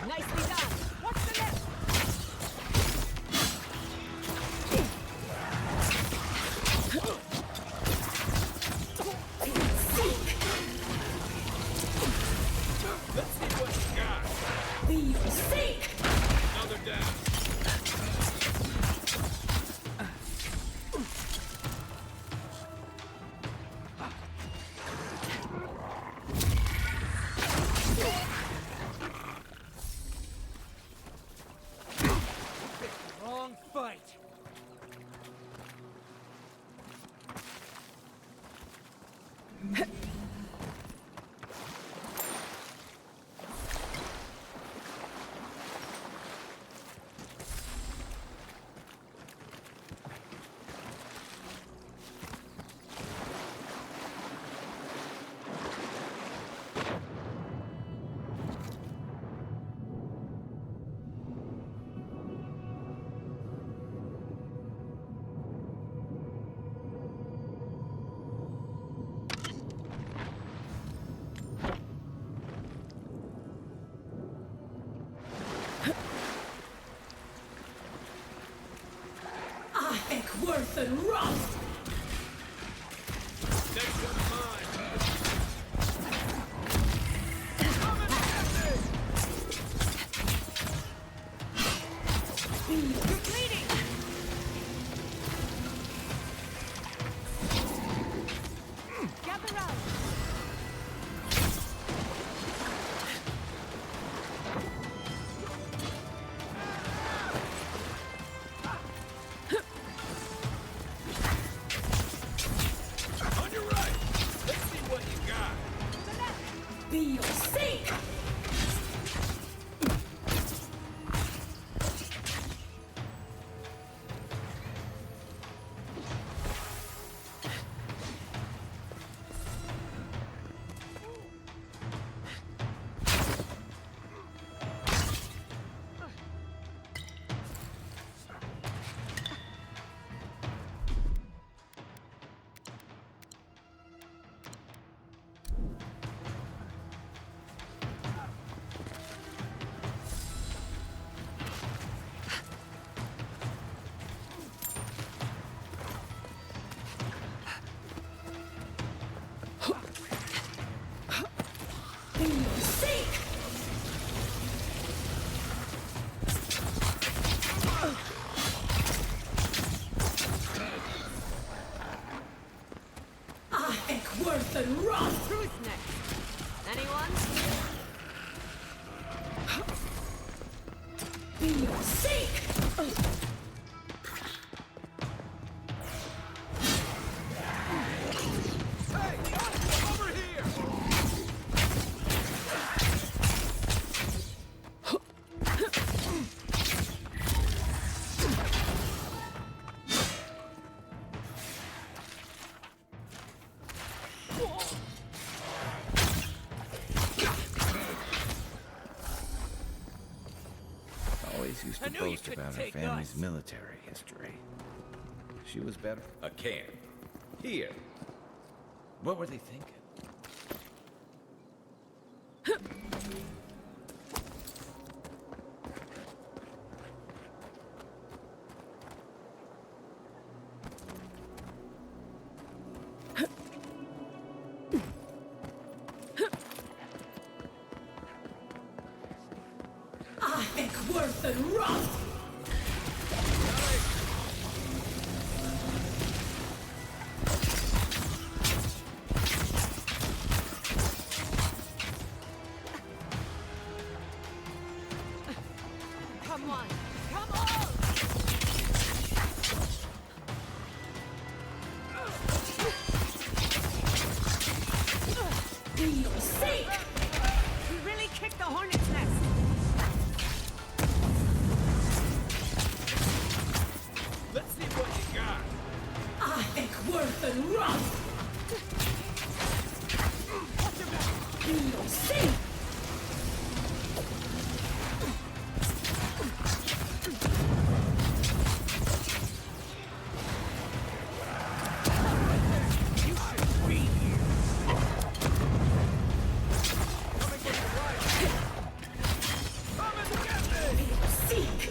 Nicely done. What's the next? Let's see what you got. Be sick. Another down. Wrong fight. Worth and rust. Next one's mine. You're bleeding. Gather round. On your right. Let's see what you got. Be your sake. Be your sake. Worth and rust. Who's next? Anyone? Be your sake. Hey, over here. Always used I to knew you boast couldn't about her take family's us. military history. She was better. A can. Here. What were they thinking? Worth and rust. Come on! Come on! Be your sake. We really kicked the hornet's nest! Let's see what you got. Worth and rust. Be your sake. seek.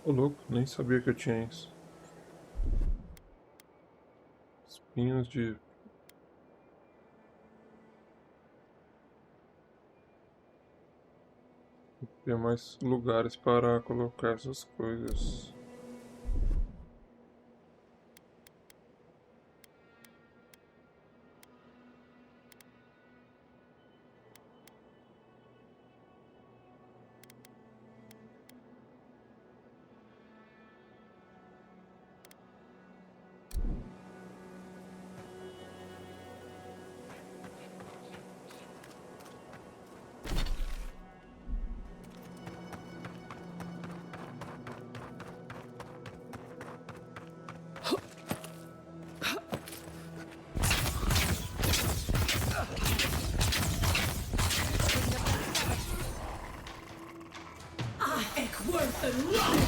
Ô louco, nem sabia que eu tinha isso. Espinhos de. Tem mais lugares para colocar essas coisas. Worth and rock!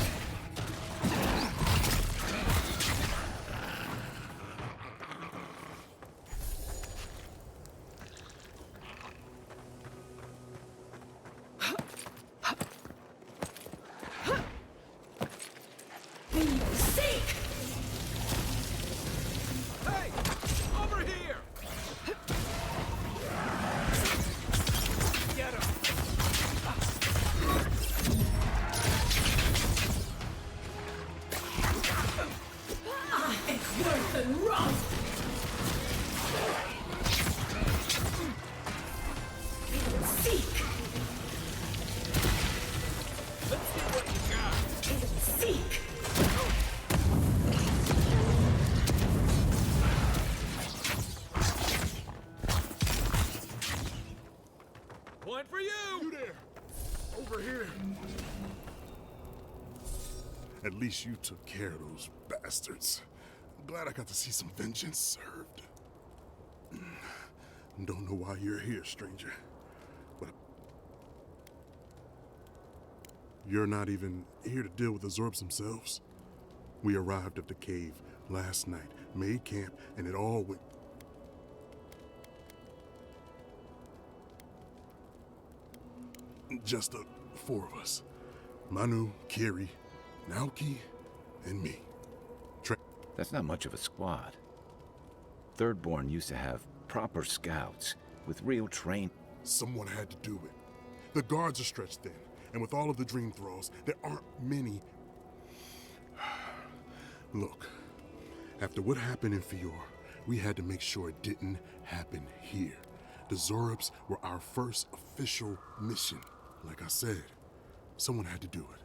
Hey! Over here! Get him! Worth and rock! Seek! Let's see what you got! Seek! Point for you! You there! Over here! At least you took care of those bastards. I'm glad I got to see some vengeance served. Don't know why you're here, stranger. But you're not even here to deal with the Zorbs themselves. We arrived at the cave last night, made camp, and it all went... Just the four of us. Manu, Kiri, Naoki, and me. That's not much of a squad. Thirdborn used to have proper scouts with real train. Someone had to do it. The guards are stretched thin, and with all of the dream thralls, there aren't many. Look, after what happened in Fior, we had to make sure it didn't happen here. The Zorbs were our first official mission. Like I said, someone had to do it.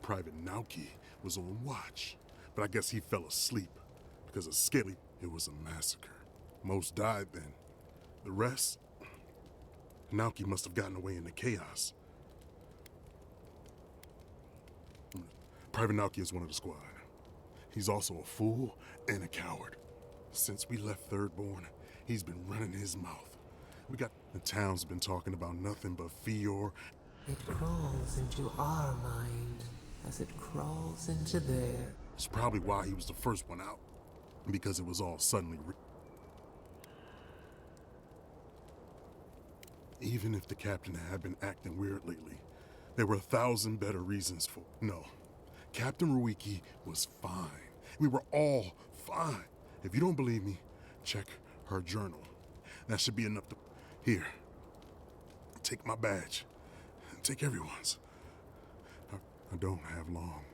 Private Naoki was on watch, but I guess he fell asleep because of Skelly. It was a massacre. Most died then. The rest, Naoki must have gotten away in the chaos. Private Naoki is one of the squad. He's also a fool and a coward. Since we left Thirdborn, he's been running his mouth. The town's been talking about nothing but Fior. It crawls into our mind as it crawls into theirs. It's probably why he was the first one out. Because it was all suddenly Even if the captain had been acting weird lately, there were 1,000 better reasons for... No, Captain Ruiki was fine. We were all fine. If you don't believe me, check her journal. That should be enough to... Here, take my badge. Take everyone's. I don't have long.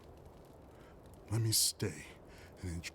Let me stay and enjoy.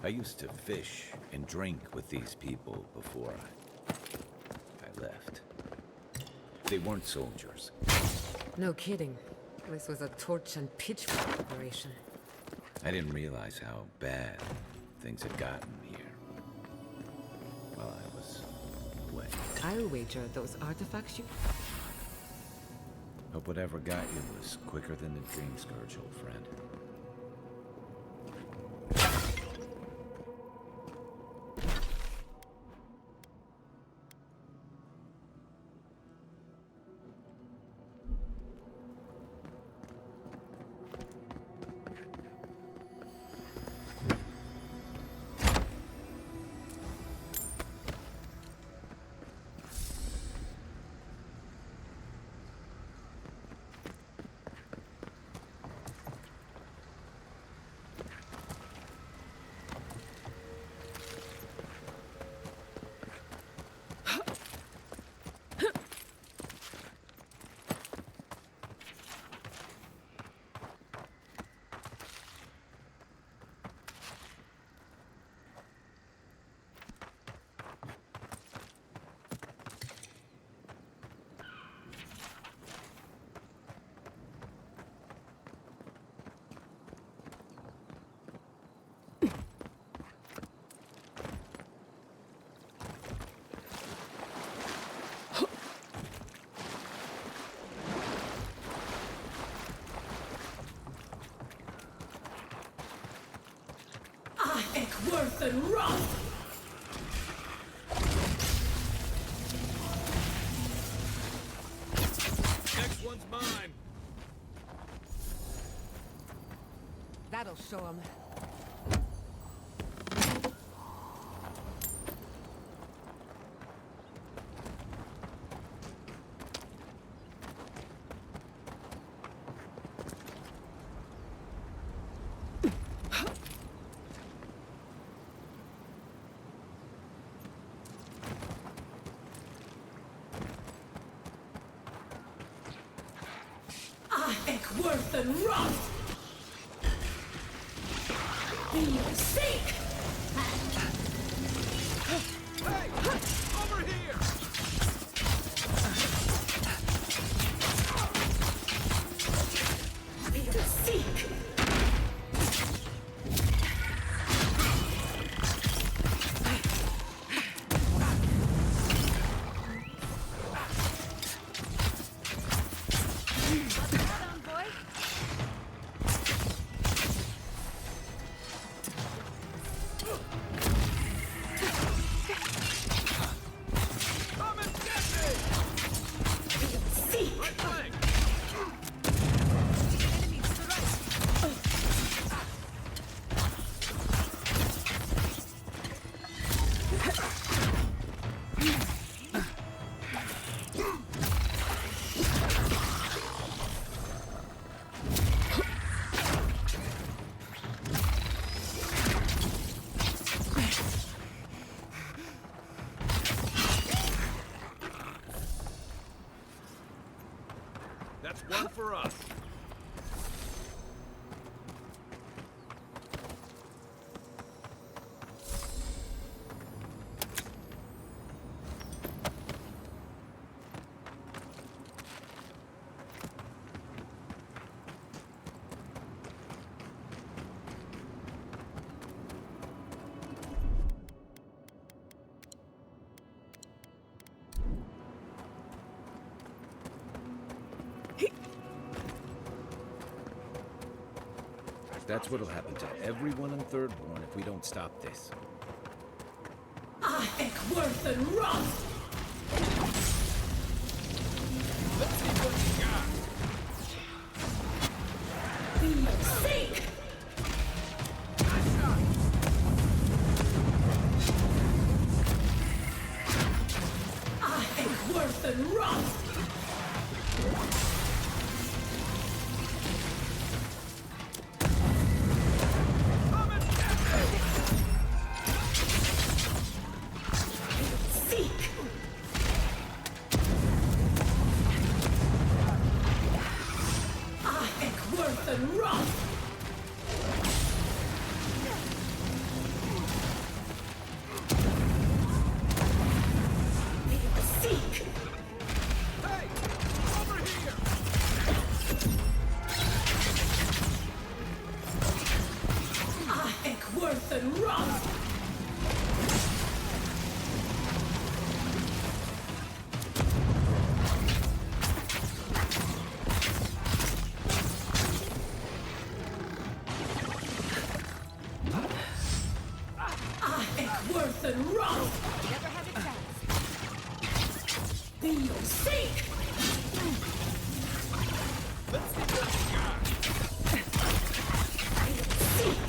I used to fish and drink with these people before I left. They weren't soldiers. No kidding. This was a torch and pitchfork operation. I didn't realize how bad things had gotten here while I was away. I'll wager those artifacts you... Hope whatever got you was quicker than the dream scourge, old friend. Worth and wrath! Next one's mine. That'll show him. Worth and wrath! Be sick! Hey! Over here! Be sick! That's one for us. That's what'll happen to everyone in Thirdborn if we don't stop this. Worth and wrath! Let's see what you got. Be sick! Worth and wrath! Theo, seek! Let's see what you got. Seek!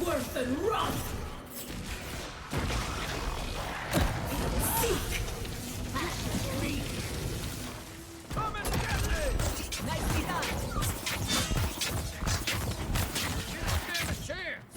Worth and wrath! Seek! Come and get it! Nicely done. You don't stand a chance.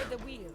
The wheel.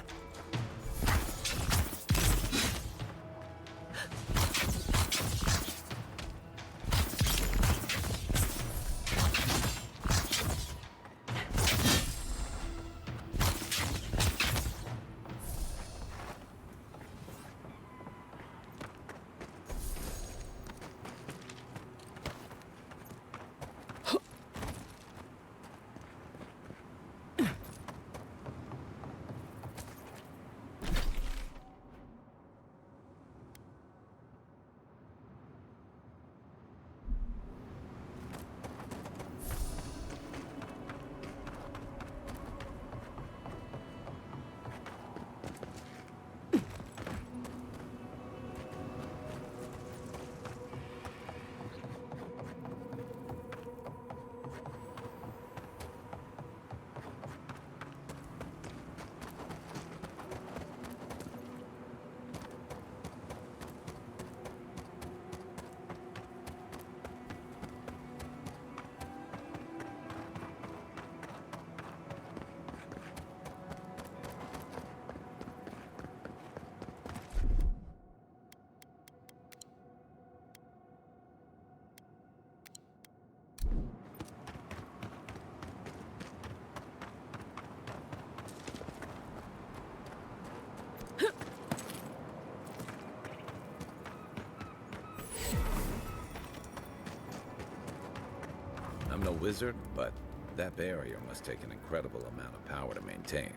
I'm no wizard, but that barrier must take an incredible amount of power to maintain.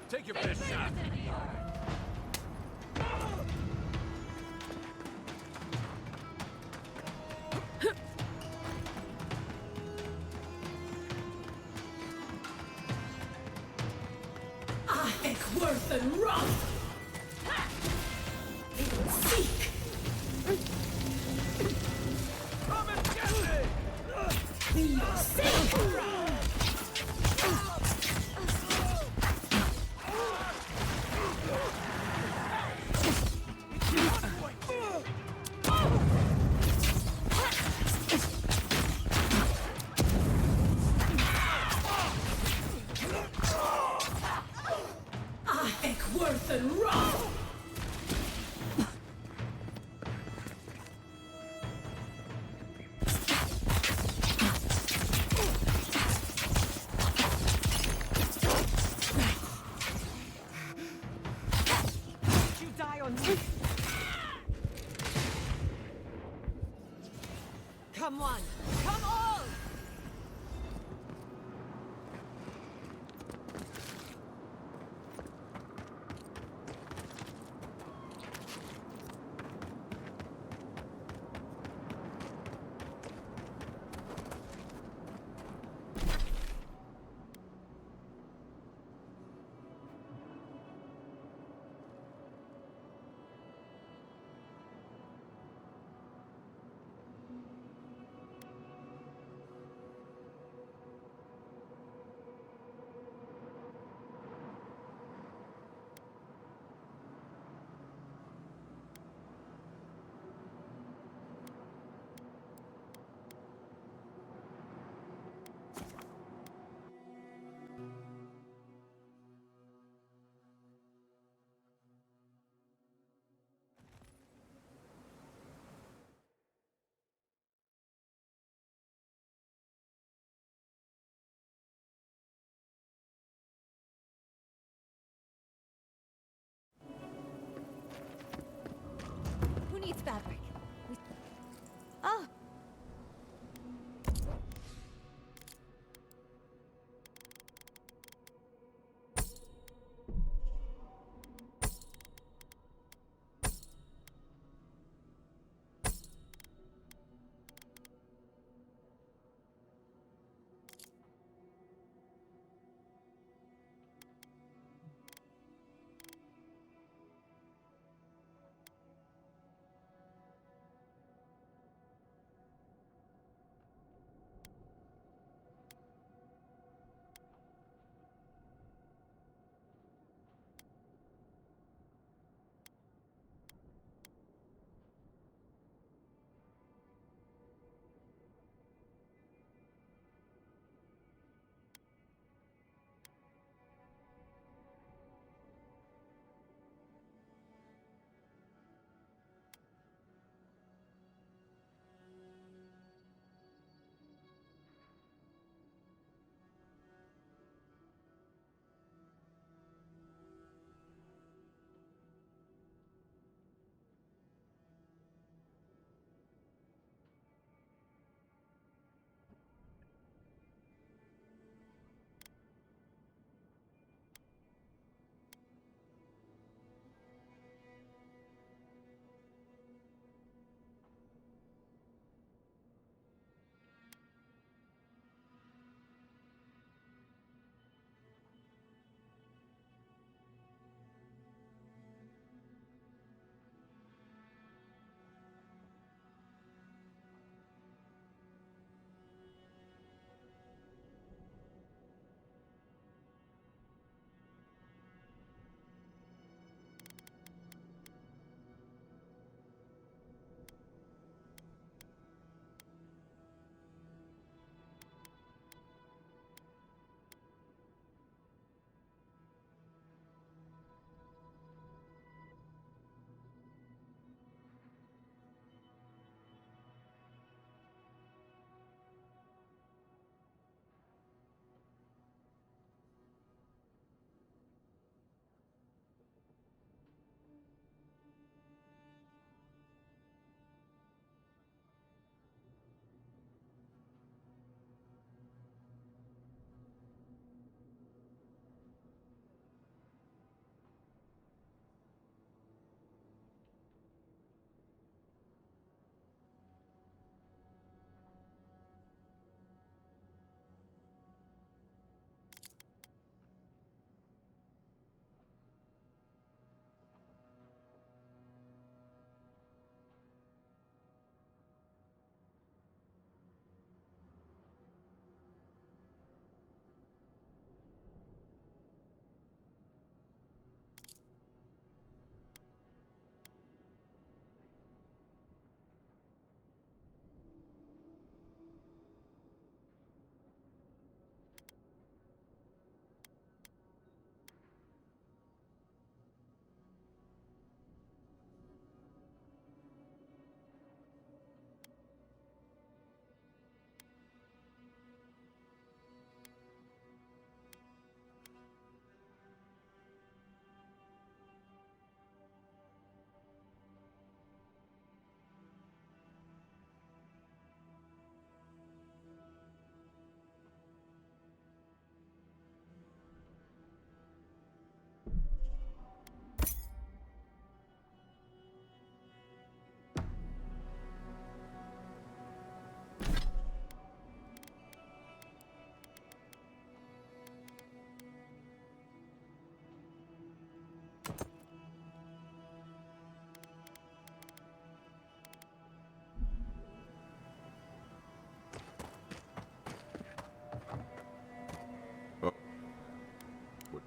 Take your best shot. Worth and wrath! Seek! Come and get me! Be safe! one! Come all!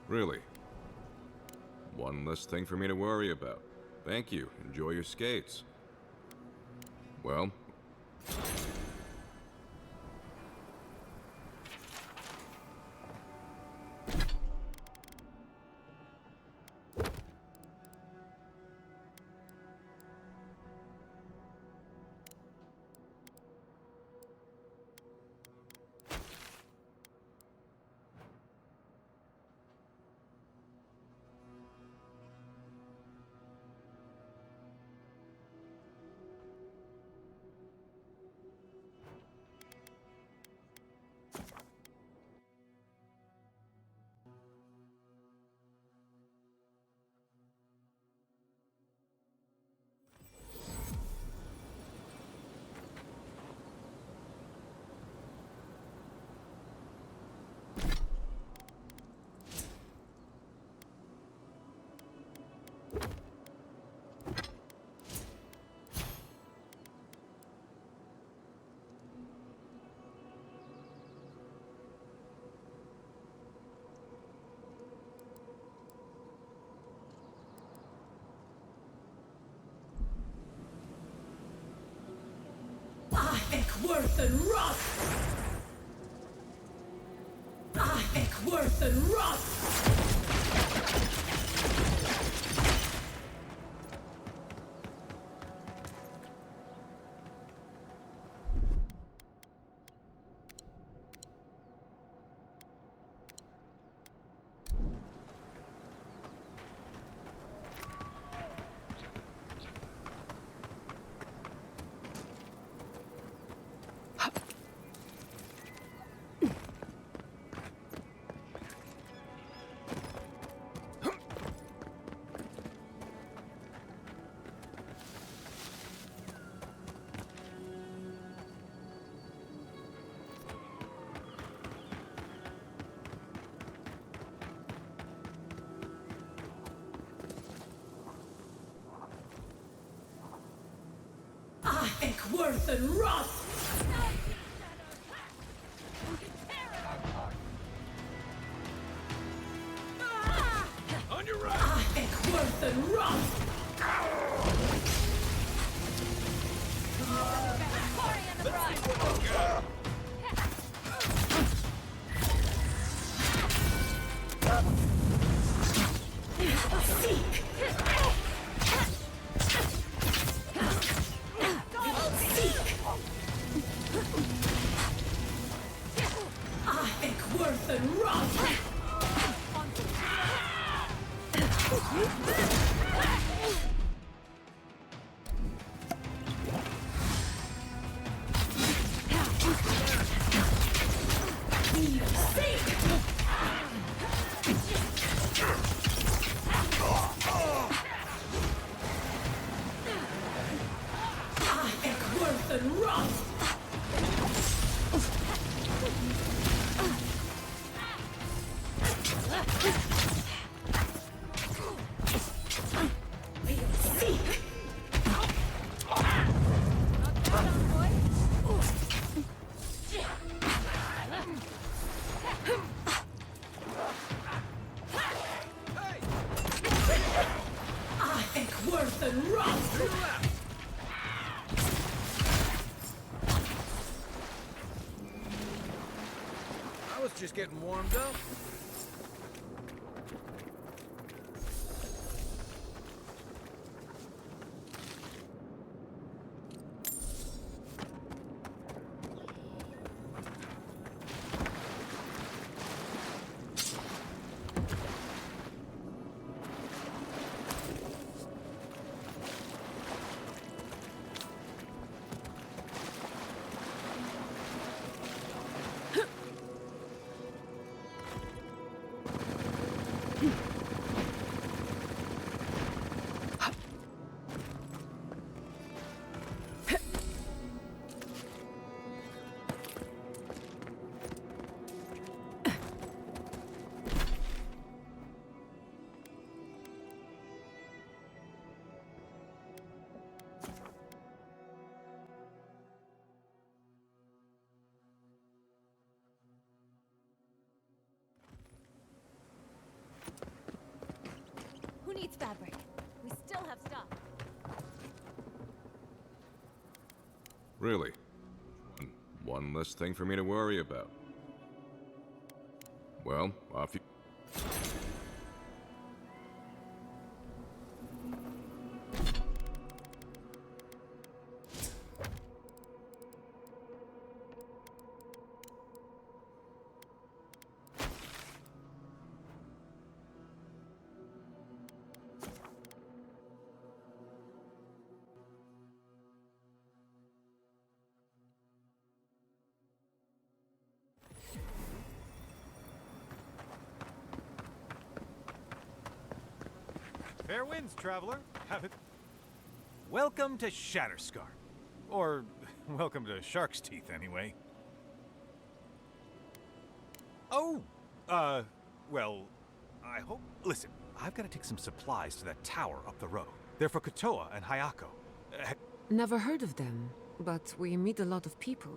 Really? One less thing for me to worry about. Thank you. Enjoy your skates. Well, Ekworthen Roth! Ekworthen Roth! Ekworthen Roth! on your right! Ekworthen Roth! Ekworthen Roth! Ekworthen Roth! Ekworthen Roth! I was just getting warmed up. It's fabric. We still have stuff. Really? One less thing for me to worry about. Well, off you... Fair winds, traveler. Have it. Welcome to Shatterscar. Or, welcome to Shark's Teeth, anyway. Oh, well, I hope... Listen, I've got to take some supplies to that tower up the road. They're for Kotoa and Hayako. Never heard of them, but we meet a lot of people.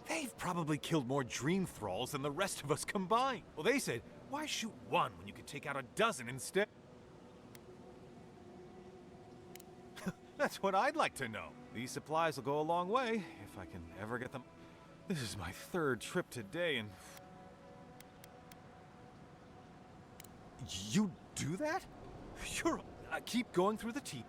They've probably killed more dream thralls than the rest of us combined. Well, they said, why shoot one when you could take out a dozen instead? That's what I'd like to know. These supplies will go a long way, if I can ever get them. This is my third trip today, and... You do that? You're... keep going through the tea.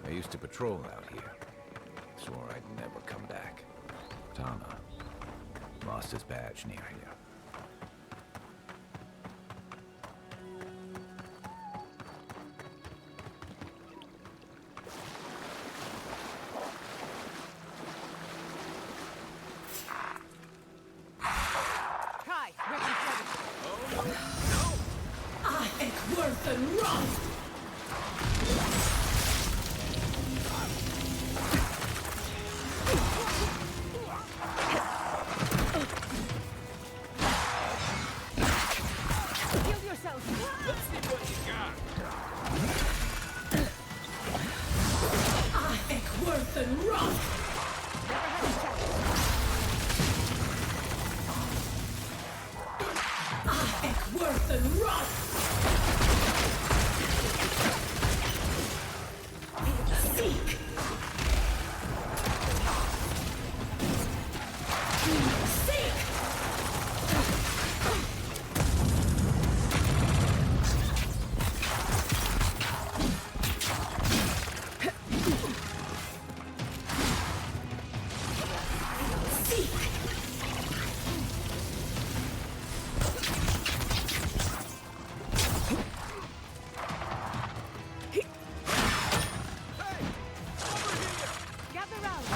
I used to patrol out here. Swore I'd never come back. Tama lost his badge near here. Kai, ready for the... I am worth and wrong. Heal yourself. Let's see what you got. I am worth and wrong. I am worth and wrong. Seek. Gather round.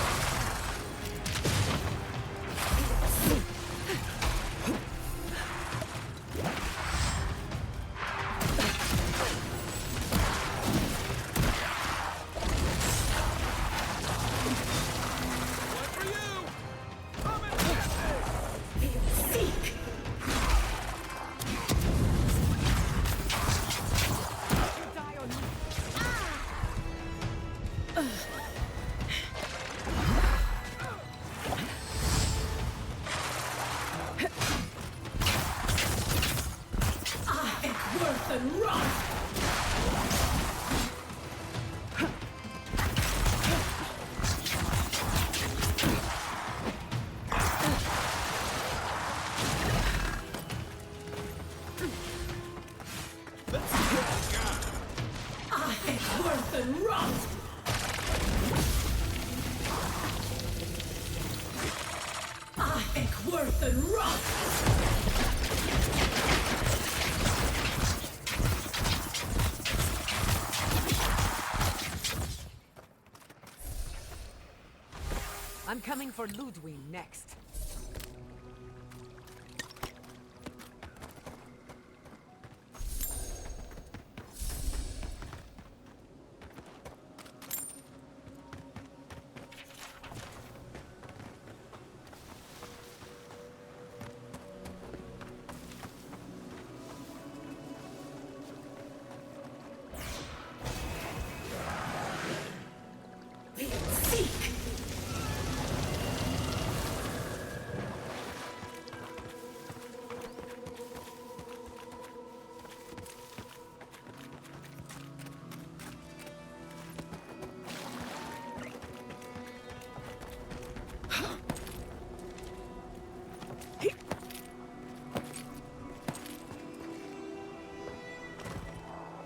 Die or not. I am worth and wrong. I am worth and wrong. I am worth and wrong. I'm coming for Ludwig next.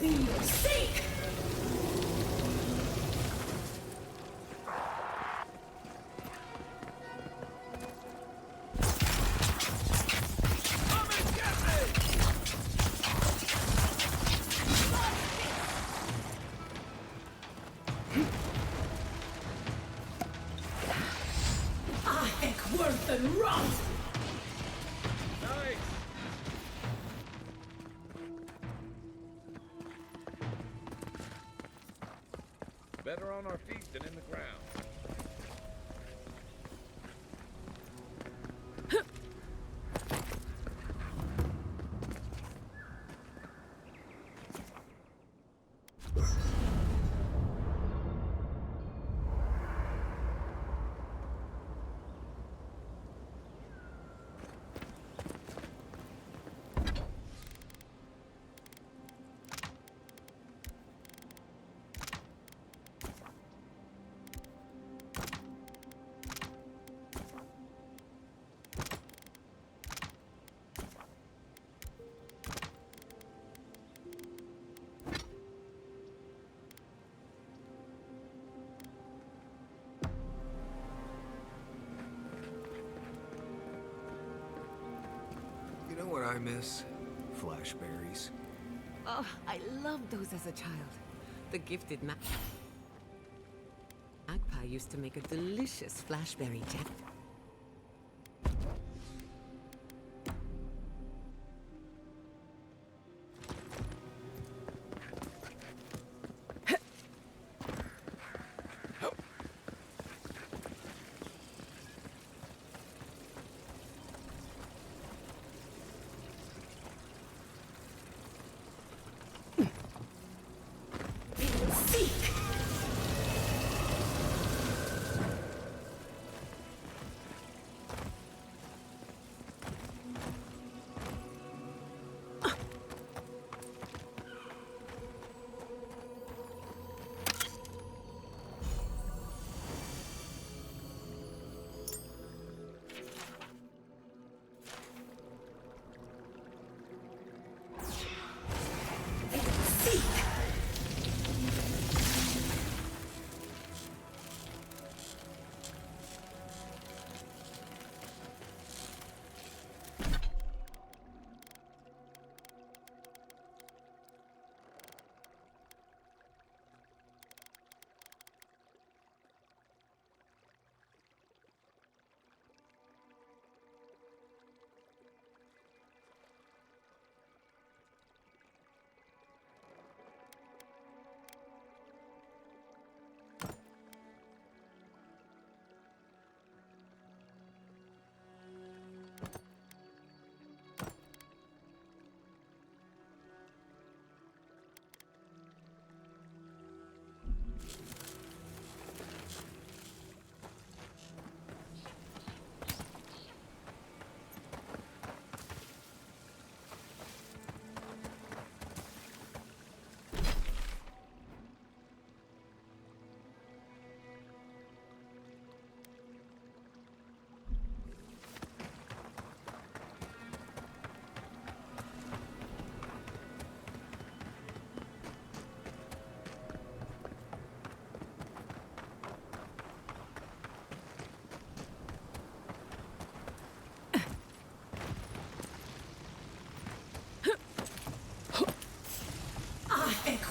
Be your sake! Worth and rot! Nice! Better on our feet than in the ground. You know what I miss? Flashberries. Oh, I loved those as a child. The gifted magpie used to make a delicious flashberry jam.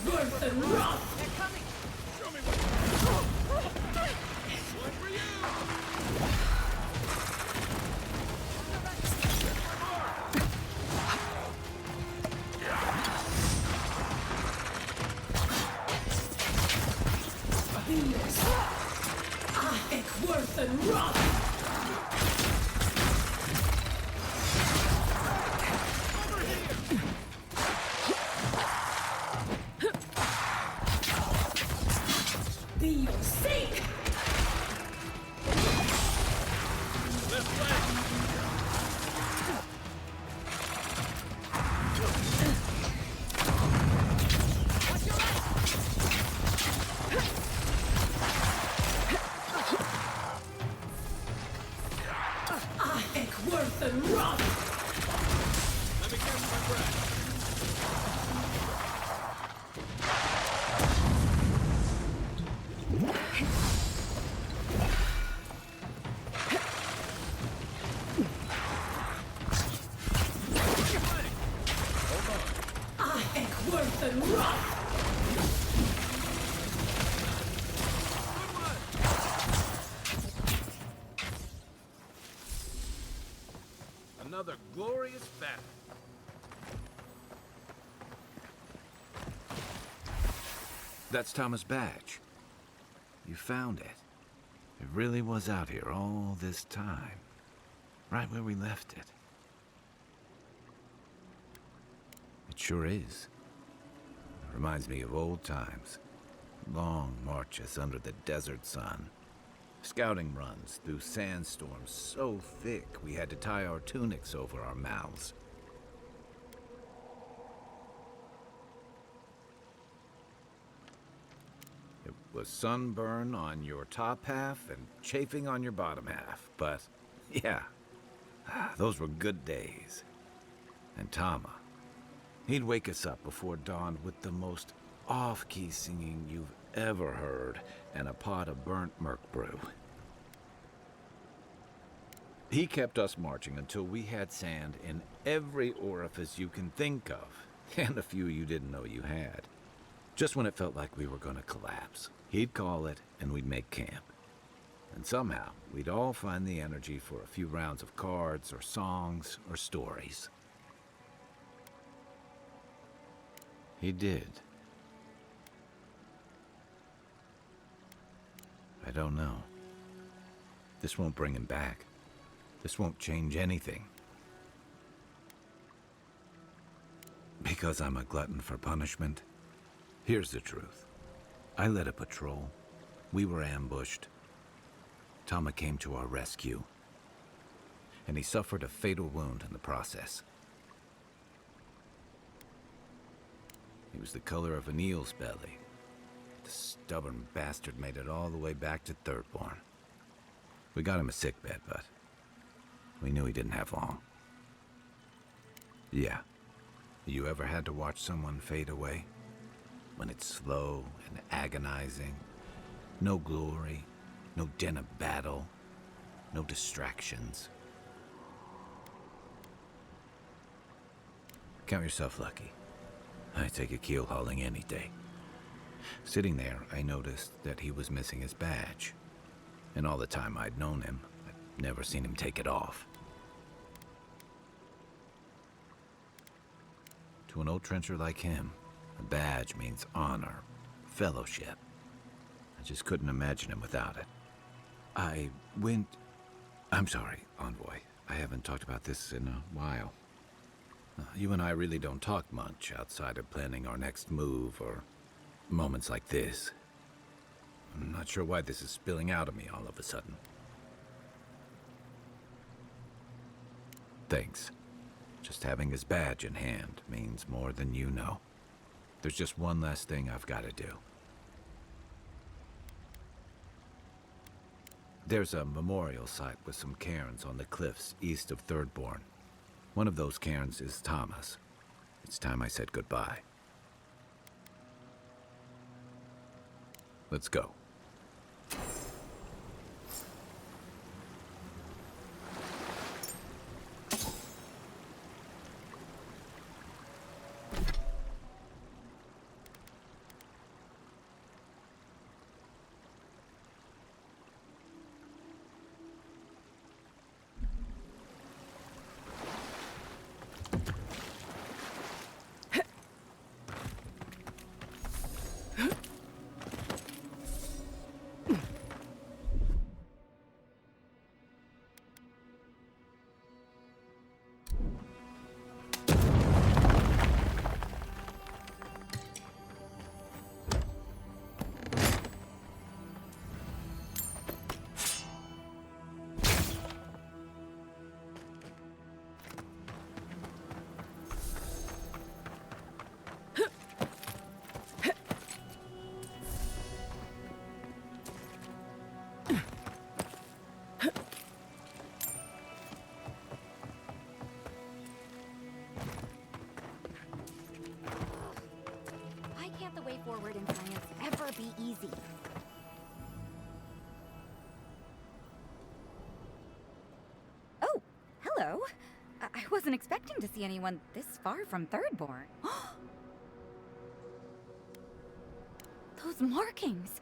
Worth and rot! They're coming! Show me what... One for you! Venus! I think worth and rot! Worth and rot! Let me catch my breath. worth and rot! Another glorious battle. That's Thomas' badge. You found it. It really was out here all this time. Right where we left it. It sure is. It reminds me of old times. Long marches under the desert sun. Scouting runs through sandstorms so thick we had to tie our tunics over our mouths. It was sunburn on your top half and chafing on your bottom half, but yeah, those were good days. And Tama, he'd wake us up before dawn with the most off-key singing you've ever heard and a pot of burnt merc brew. He kept us marching until we had sand in every orifice you can think of, and a few you didn't know you had. Just when it felt like we were gonna collapse, he'd call it and we'd make camp. And somehow, we'd all find the energy for a few rounds of cards or songs or stories. He did. I don't know. This won't bring him back. This won't change anything. Because I'm a glutton for punishment? Here's the truth. I led a patrol. We were ambushed. Tama came to our rescue. And he suffered a fatal wound in the process. He was the color of an eel's belly. The stubborn bastard made it all the way back to Thirdborn. We got him a sickbed, but we knew he didn't have long. Yeah. You ever had to watch someone fade away? When it's slow and agonizing. No glory, no din of battle, no distractions. Count yourself lucky. I take a keel hauling any day. Sitting there, I noticed that he was missing his badge. And all the time I'd known him, I'd never seen him take it off. To an old trencher like him, a badge means honor, fellowship. I just couldn't imagine him without it. I'm sorry, Envoy. I haven't talked about this in a while. You and I really don't talk much outside of planning our next move or moments like this. I'm not sure why this is spilling out of me all of a sudden. Thanks. Just having his badge in hand means more than you know. There's just one last thing I've got to do. There's a memorial site with some cairns on the cliffs east of Thirdborn. One of those cairns is Tama's. It's time I said goodbye. Let's go. Forward in science ever be easy? Oh, hello. I wasn't expecting to see anyone this far from Thirdborn. Those markings!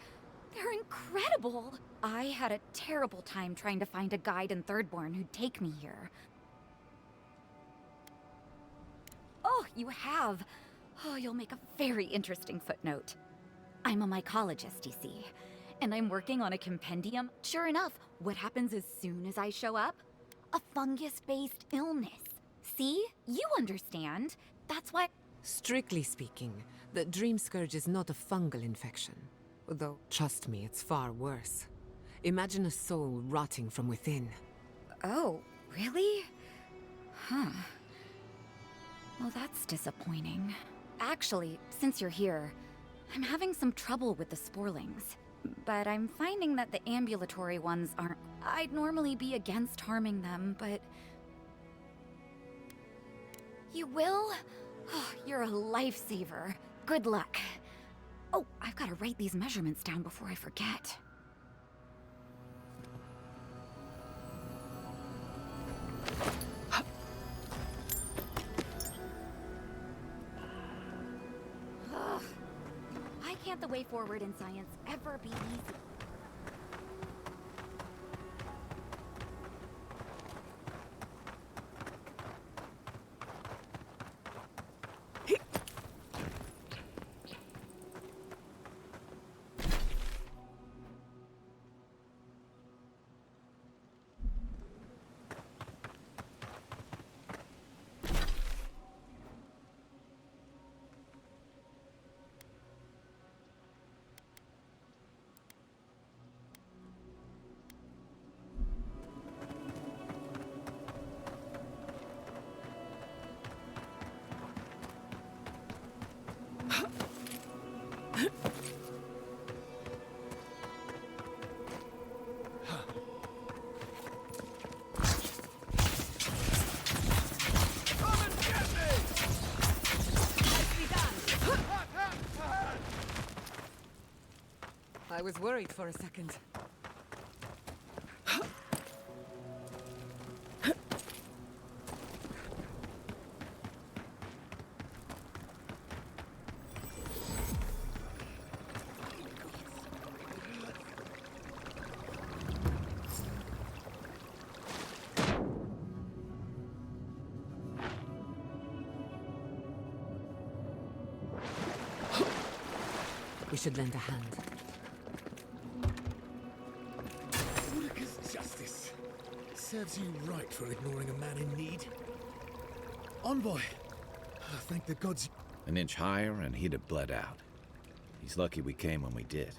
They're incredible! I had a terrible time trying to find a guide in Thirdborn who'd take me here. Oh, you have! Oh, you'll make a very interesting footnote. I'm a mycologist, you see. And I'm working on a compendium. Sure enough, what happens as soon as I show up? A fungus-based illness. See? You understand. That's why... Strictly speaking, the dream scourge is not a fungal infection. Though, trust me, it's far worse. Imagine a soul rotting from within. Oh, really? Huh. Well, that's disappointing. Actually, since you're here, I'm having some trouble with the sporlings. But I'm finding that the ambulatory ones aren't... I'd normally be against harming them, but... You will? Oh, you're a lifesaver. Good luck. Oh, I've got to write these measurements down before I forget. Why can't the way forward in science ever be easy? I was worried for a second. We should lend a hand. Justice serves you right for ignoring a man in need. Envoy, thank the gods. An inch higher and he'd have bled out. He's lucky we came when we did.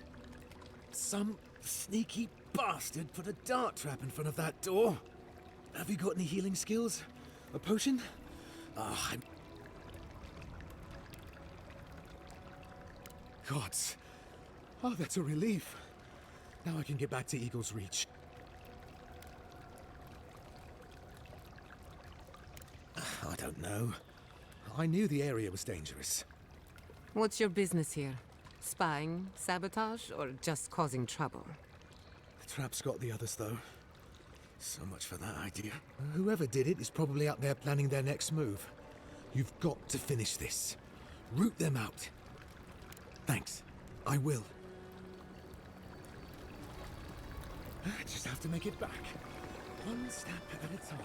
Some sneaky bastard put a dart trap in front of that door. Have you got any healing skills? A potion? I'm... Gods. Oh, that's a relief. Now I can get back to Eagle's Reach. I don't know. I knew the area was dangerous. What's your business here? Spying, sabotage, or just causing trouble? The trap's got the others, though. So much for that idea. Whoever did it is probably out there planning their next move. You've got to finish this. Root them out. Thanks. I will. I just have to make it back. One step at a time.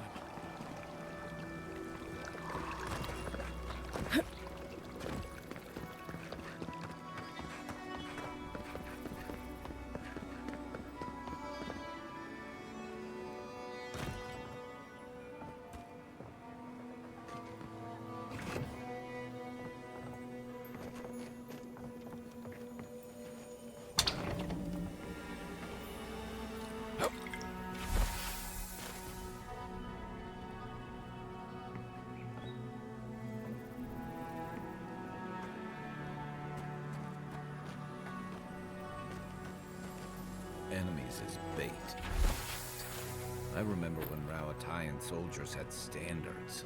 Enemies as bait. I remember when Rawatayan soldiers had standards.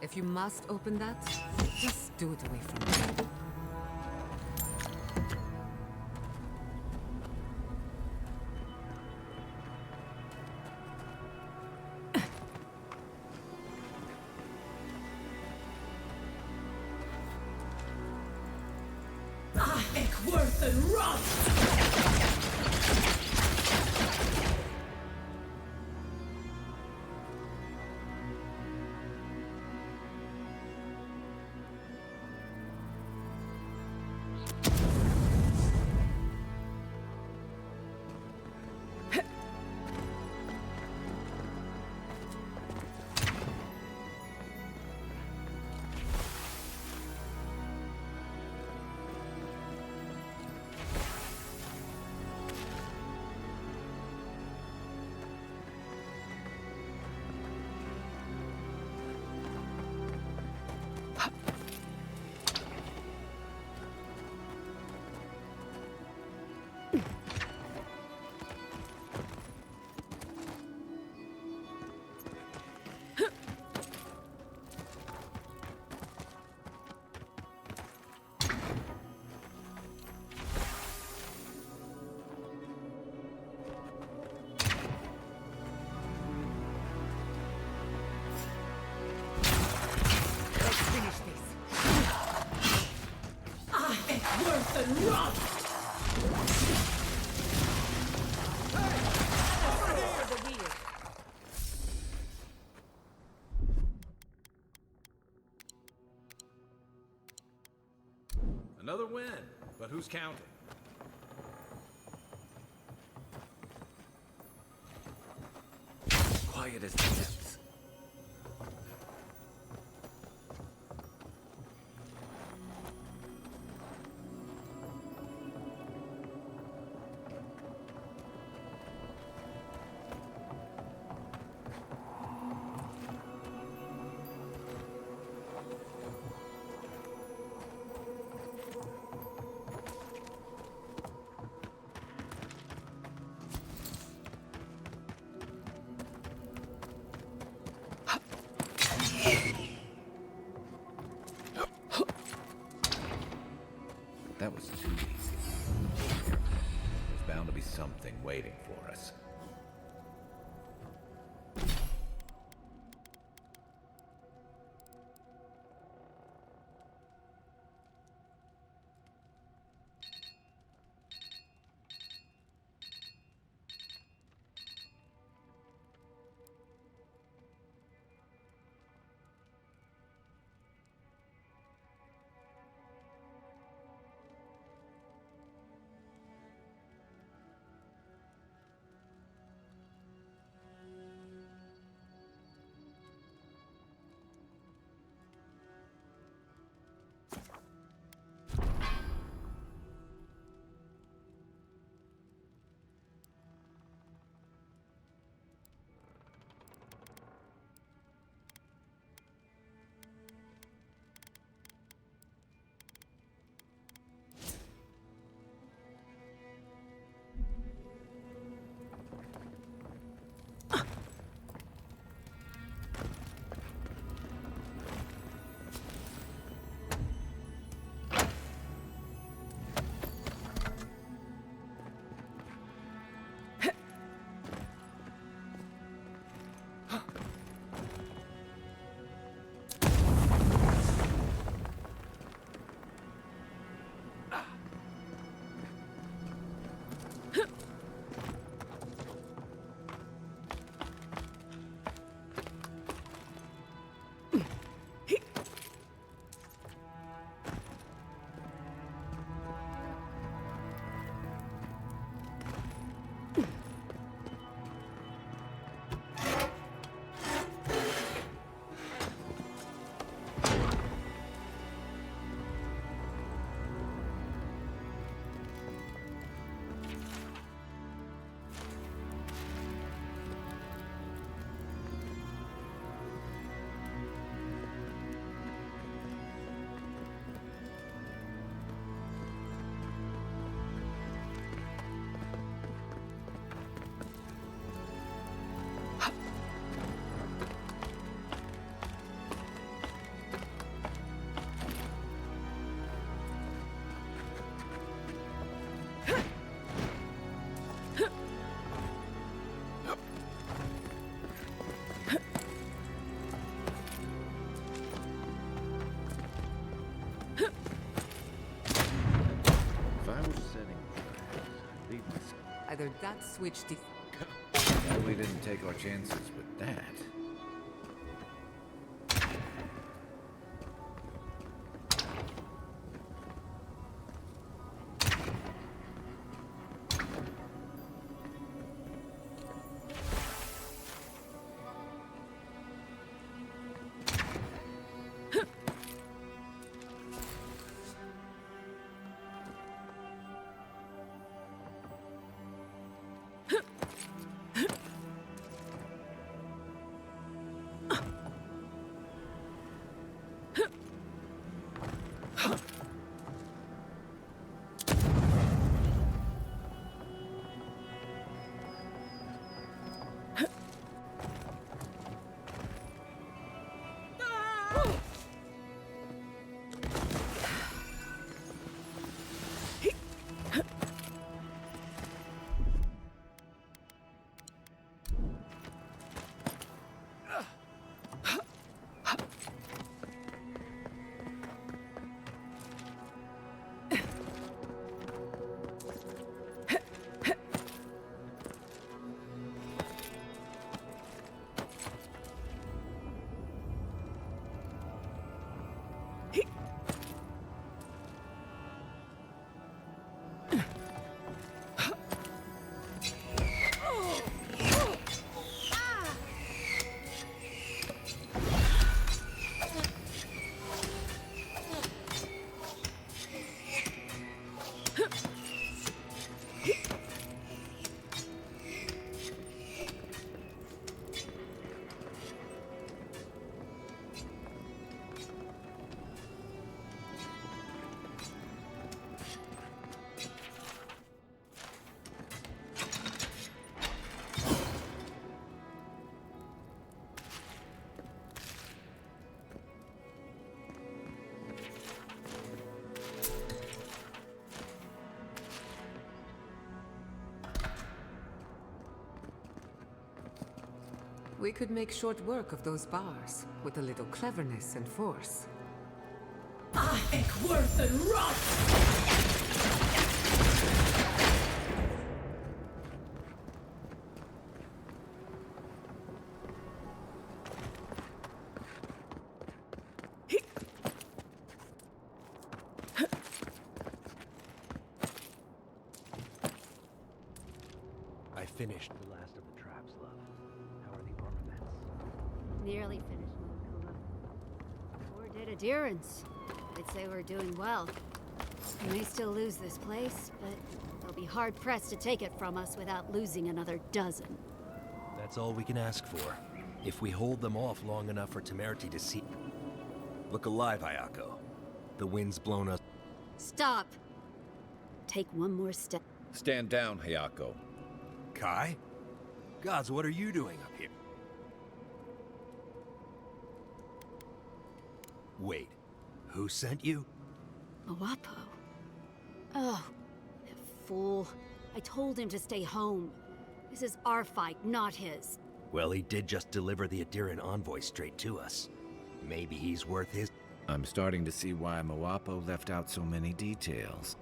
If you must open that, just do it away from me. and run! Another win, but who's counting? Quiet as the depths. That was too easy. There's bound to be something waiting for us. Either that switch We didn't take our chances with that. We could make short work of those bars, with a little cleverness and force. Worth and rot! I finished the last of the traps, love. How are the armaments? Nearly finished, Malakuma. Poor dead adherents. I'd say we're doing well. We may still lose this place, but they'll be hard-pressed to take it from us without losing another dozen. That's all we can ask for. If we hold them off long enough for Temerity to see... Look alive, Hayako. The wind's blown us... Stop! Take one more step. Stand down, Hayako. Kai? Gods, what are you doing up here? Wait, who sent you? Mawapo. Oh, that fool. I told him to stay home. This is our fight, not his. Well, he did just deliver the Adiran envoy straight to us. Maybe he's worth his... I'm starting to see why Mawapo left out so many details.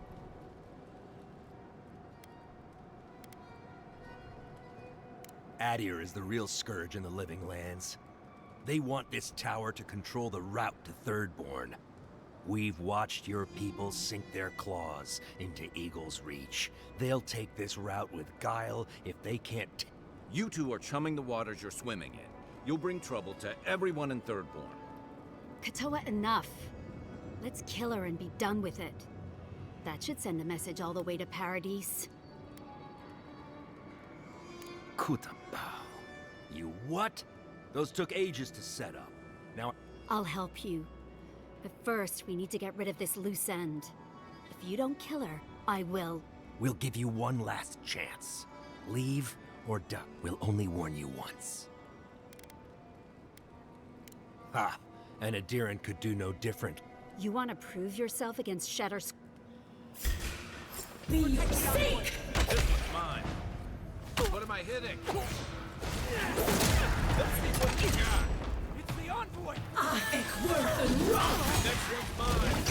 Adir is the real scourge in the living lands. They want this tower to control the route to Thirdborn. We've watched your people sink their claws into Eagle's Reach. They'll take this route with guile if they can't... You two are chumming the waters you're swimming in. You'll bring trouble to everyone in Thirdborn. Katoa, enough. Let's kill her and be done with it. That should send a message all the way to Paradise. Kutapao. You what? Those took ages to set up. Now... I'll help you. But first, we need to get rid of this loose end. If you don't kill her, I will. We'll give you one last chance. Leave or die. We'll only warn you once. Ha! An Adiran could do no different. You want to prove yourself against Shatter's... Be sick! This one's mine. What am I hitting? Let's see what you got! It's the envoy! Worth and rot! Next one's mine!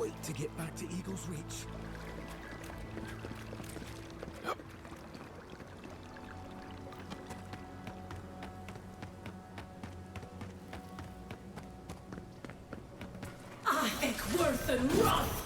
wait to get back to Eagle's Reach. Worth and wrath!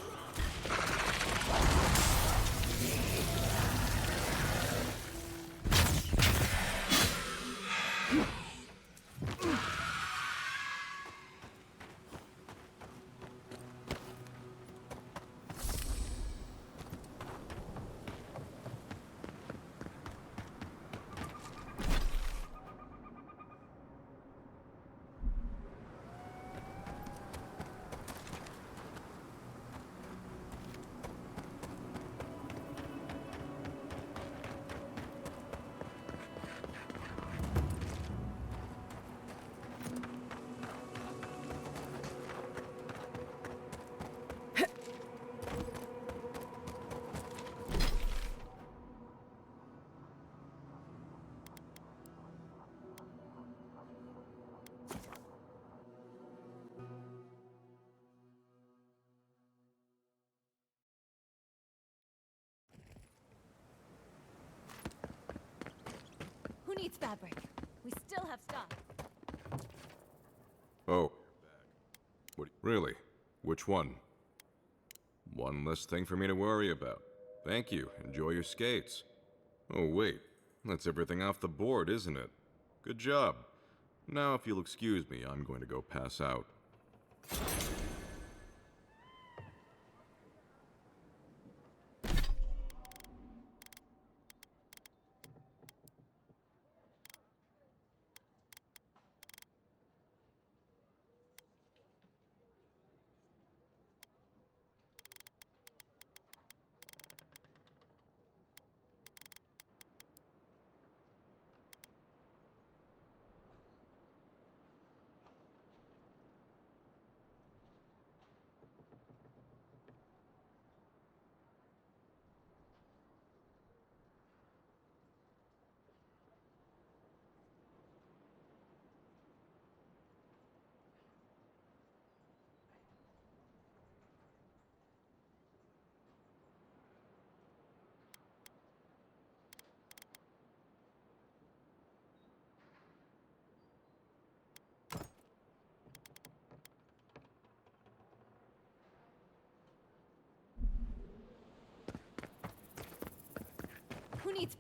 Who needs fabric? We still have stock. Oh. What? Really? Which one? One less thing for me to worry about. Thank you. Enjoy your skates. Oh, wait. That's everything off the board, isn't it? Good job. Now, if you'll excuse me, I'm going to go pass out. Who needs...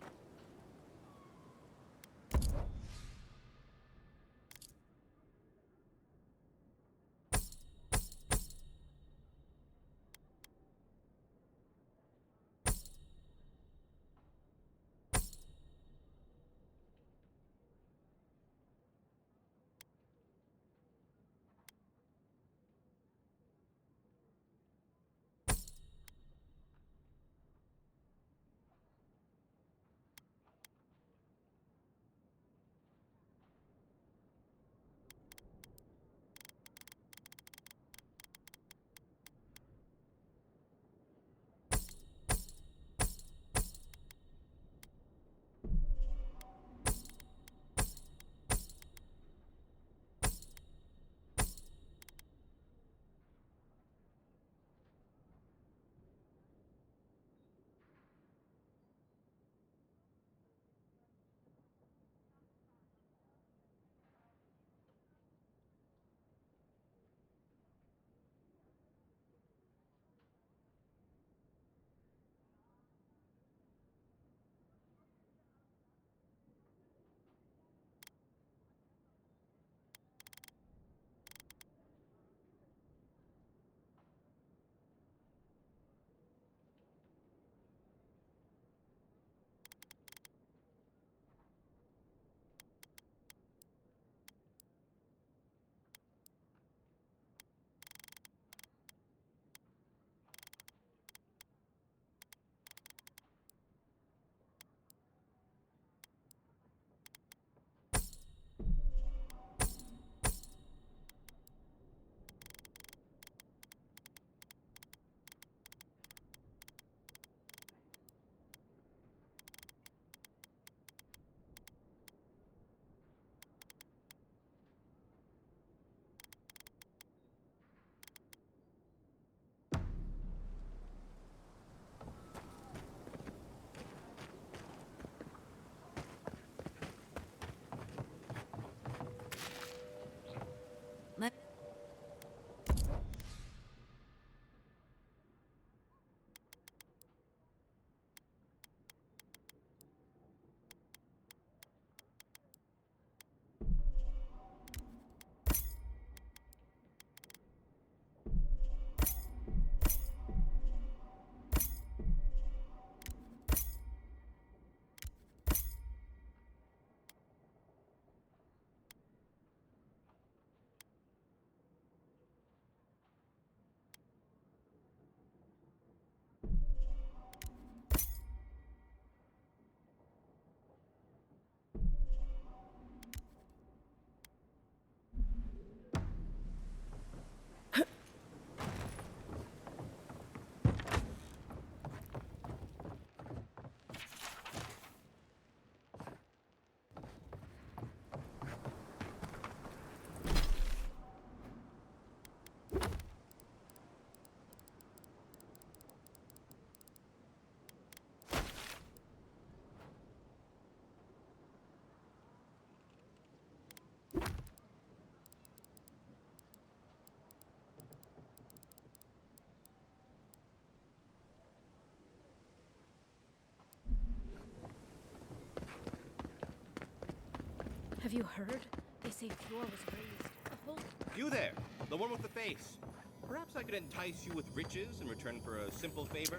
you heard? They say Fior was raised. The whole... You there, the one with the face. Perhaps I could entice you with riches in return for a simple favor?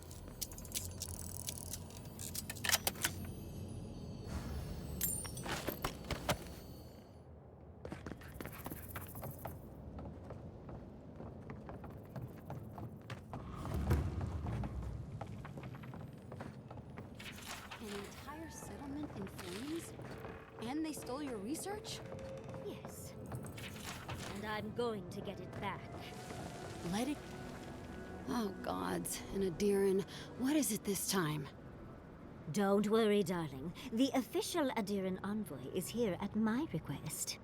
An entire settlement in flames? And they stole your research? Yes. And I'm going to get it back. Let it... Oh, gods. And Adiran, what is it this time? Don't worry, darling. The official Adiran envoy is here at my request.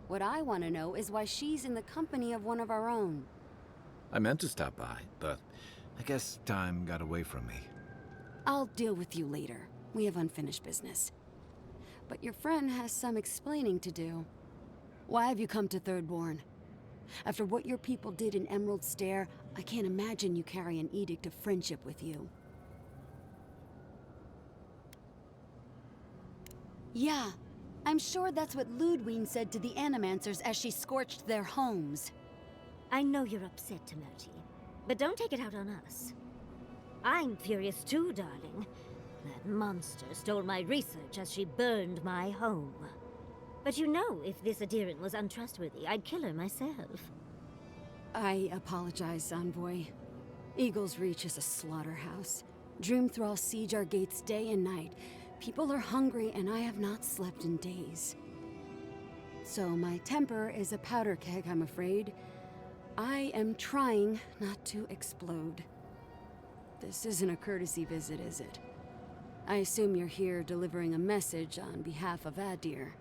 What I want to know is why she's in the company of one of our own. I meant to stop by, but I guess time got away from me. I'll deal with you later. We have unfinished business. But your friend has some explaining to do. Why have you come to Thirdborn? After what your people did in Emerald Stair, I can't imagine you carry an edict of friendship with you. Yeah, I'm sure that's what Ludwine said to the Animancers as she scorched their homes. I know you're upset, Timothy, but don't take it out on us. I'm furious too, darling. That monster stole my research as she burned my home. But you know, if this Adiran was untrustworthy, I'd kill her myself. I apologize, Envoy. Eagle's Reach is a slaughterhouse. Dreamthralls siege our gates day and night. People are hungry, and I have not slept in days. So my temper is a powder keg, I'm afraid. I am trying not to explode. This isn't a courtesy visit, is it? I assume you're here delivering a message on behalf of Adir.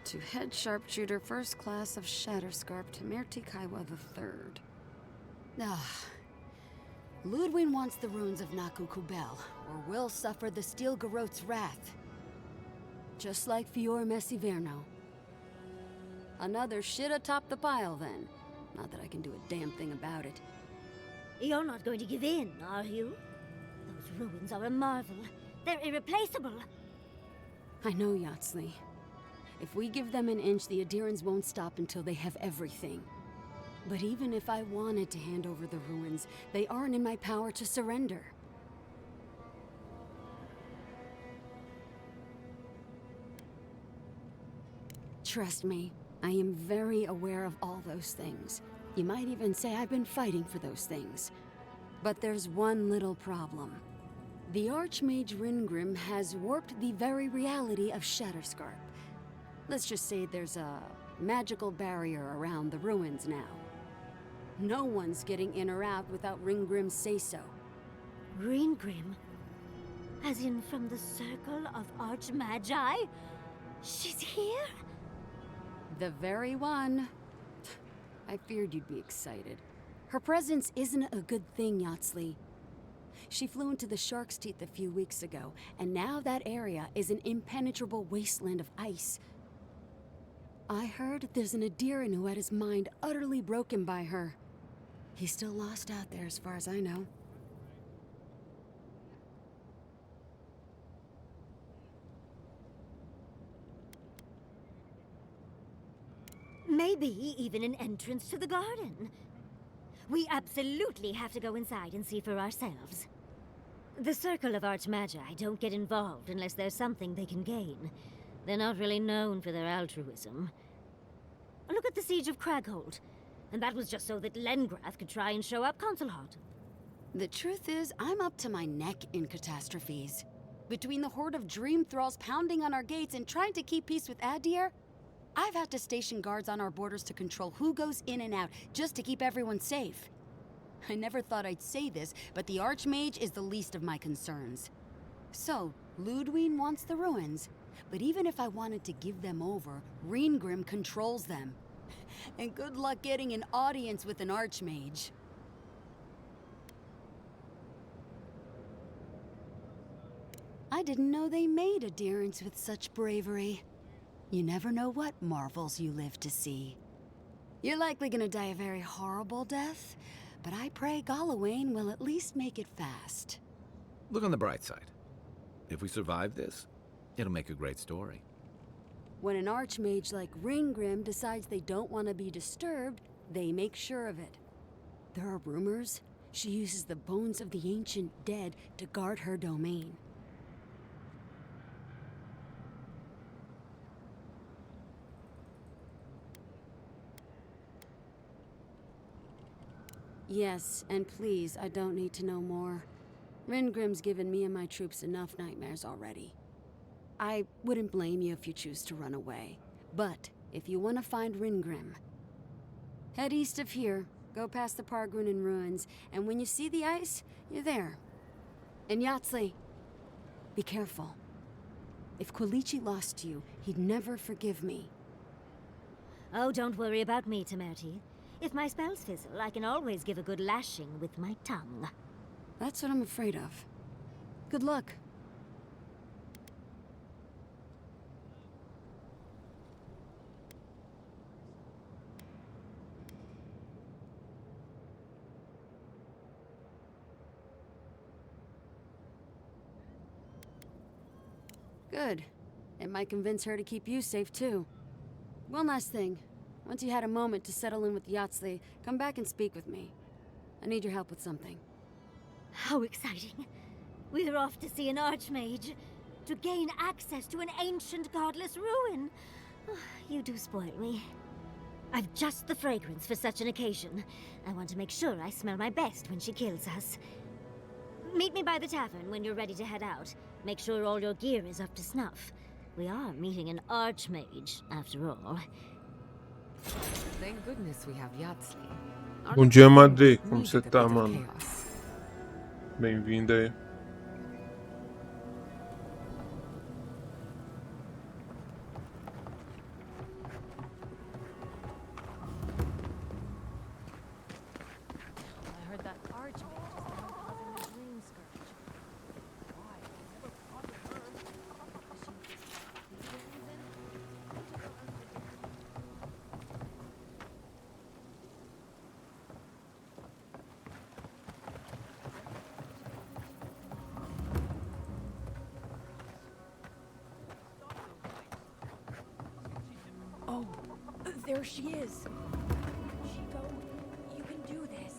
To Head Sharpshooter, First Class of Shatterscarp, Tamirti Kaiwa III. Ludwine wants the ruins of Naku Kubel, or will suffer the Steel Garot's wrath. Just like Fior Messiverno. Another shit atop the pile, then. Not that I can do a damn thing about it. You're not going to give in, are you? Those ruins are a marvel. They're irreplaceable. I know, Yatsley. If we give them an inch, the Adirans won't stop until they have everything. But even if I wanted to hand over the ruins, they aren't in my power to surrender. Trust me, I am very aware of all those things. You might even say I've been fighting for those things. But there's one little problem. The Archmage Ringrim has warped the very reality of Shatterscarp. Let's just say there's a magical barrier around the ruins now. No one's getting in or out without Ringgrim's say-so. Ringgrim? As in from the Circle of Archmagi? She's here? The very one. I feared you'd be excited. Her presence isn't a good thing, Yatsley. She flew into the Shark's Teeth a few weeks ago, and now that area is an impenetrable wasteland of ice. I heard there's an Adiran who had his mind utterly broken by her. He's still lost out there as far as I know. Maybe even an entrance to the garden. We absolutely have to go inside and see for ourselves. The Circle of Archmagi don't get involved unless there's something they can gain. They're not really known for their altruism. Look at the Siege of Craghold. And that was just so that Lengrath could try and show up Consulhot. The truth is, I'm up to my neck in catastrophes. Between the horde of Dreamthralls pounding on our gates and trying to keep peace with Adir, I've had to station guards on our borders to control who goes in and out, just to keep everyone safe. I never thought I'd say this, but the Archmage is the least of my concerns. So, Ludwine wants the ruins, but even if I wanted to give them over, Ringrim controls them. And good luck getting an audience with an Archmage. I didn't know they made adherents with such bravery. You never know what marvels you live to see. You're likely gonna die a very horrible death, but I pray Galawain will at least make it fast. Look on the bright side. If we survive this, it'll make a great story. When an archmage like Ringrim decides they don't want to be disturbed, they make sure of it. There are rumors she uses the bones of the ancient dead to guard her domain. Yes, and please, I don't need to know more. Ringrim's given me and my troops enough nightmares already. I wouldn't blame you if you choose to run away. But if you want to find Ringrim, head east of here, go past the Pargrunin ruins, and when you see the ice, you're there. And Yahtzee, be careful. If Quilichi lost you, he'd never forgive me. Oh, don't worry about me, Temerity. If my spells fizzle, I can always give a good lashing with my tongue. That's what I'm afraid of. Good luck. Good. It might convince her to keep you safe, too. One last thing. Once you had a moment to settle in with Yahtzee, come back and speak with me. I need your help with something. How exciting. We're off to see an archmage. To gain access to an ancient godless ruin. You do spoil me. I've just the fragrance for such an occasion. I want to make sure I smell my best when she kills us. Meet me by the tavern when you're ready to head out. Make sure all your gear is up to snuff. We are meeting an archmage, after all. Thank goodness we have Yahtzee. Bom dia, Madre. Como você tá, mano? Bem-vinda aí. I heard that archmage is the one causing the dream scourge. Why? I never fought with her. Oh, there she is. Chico, you can do this.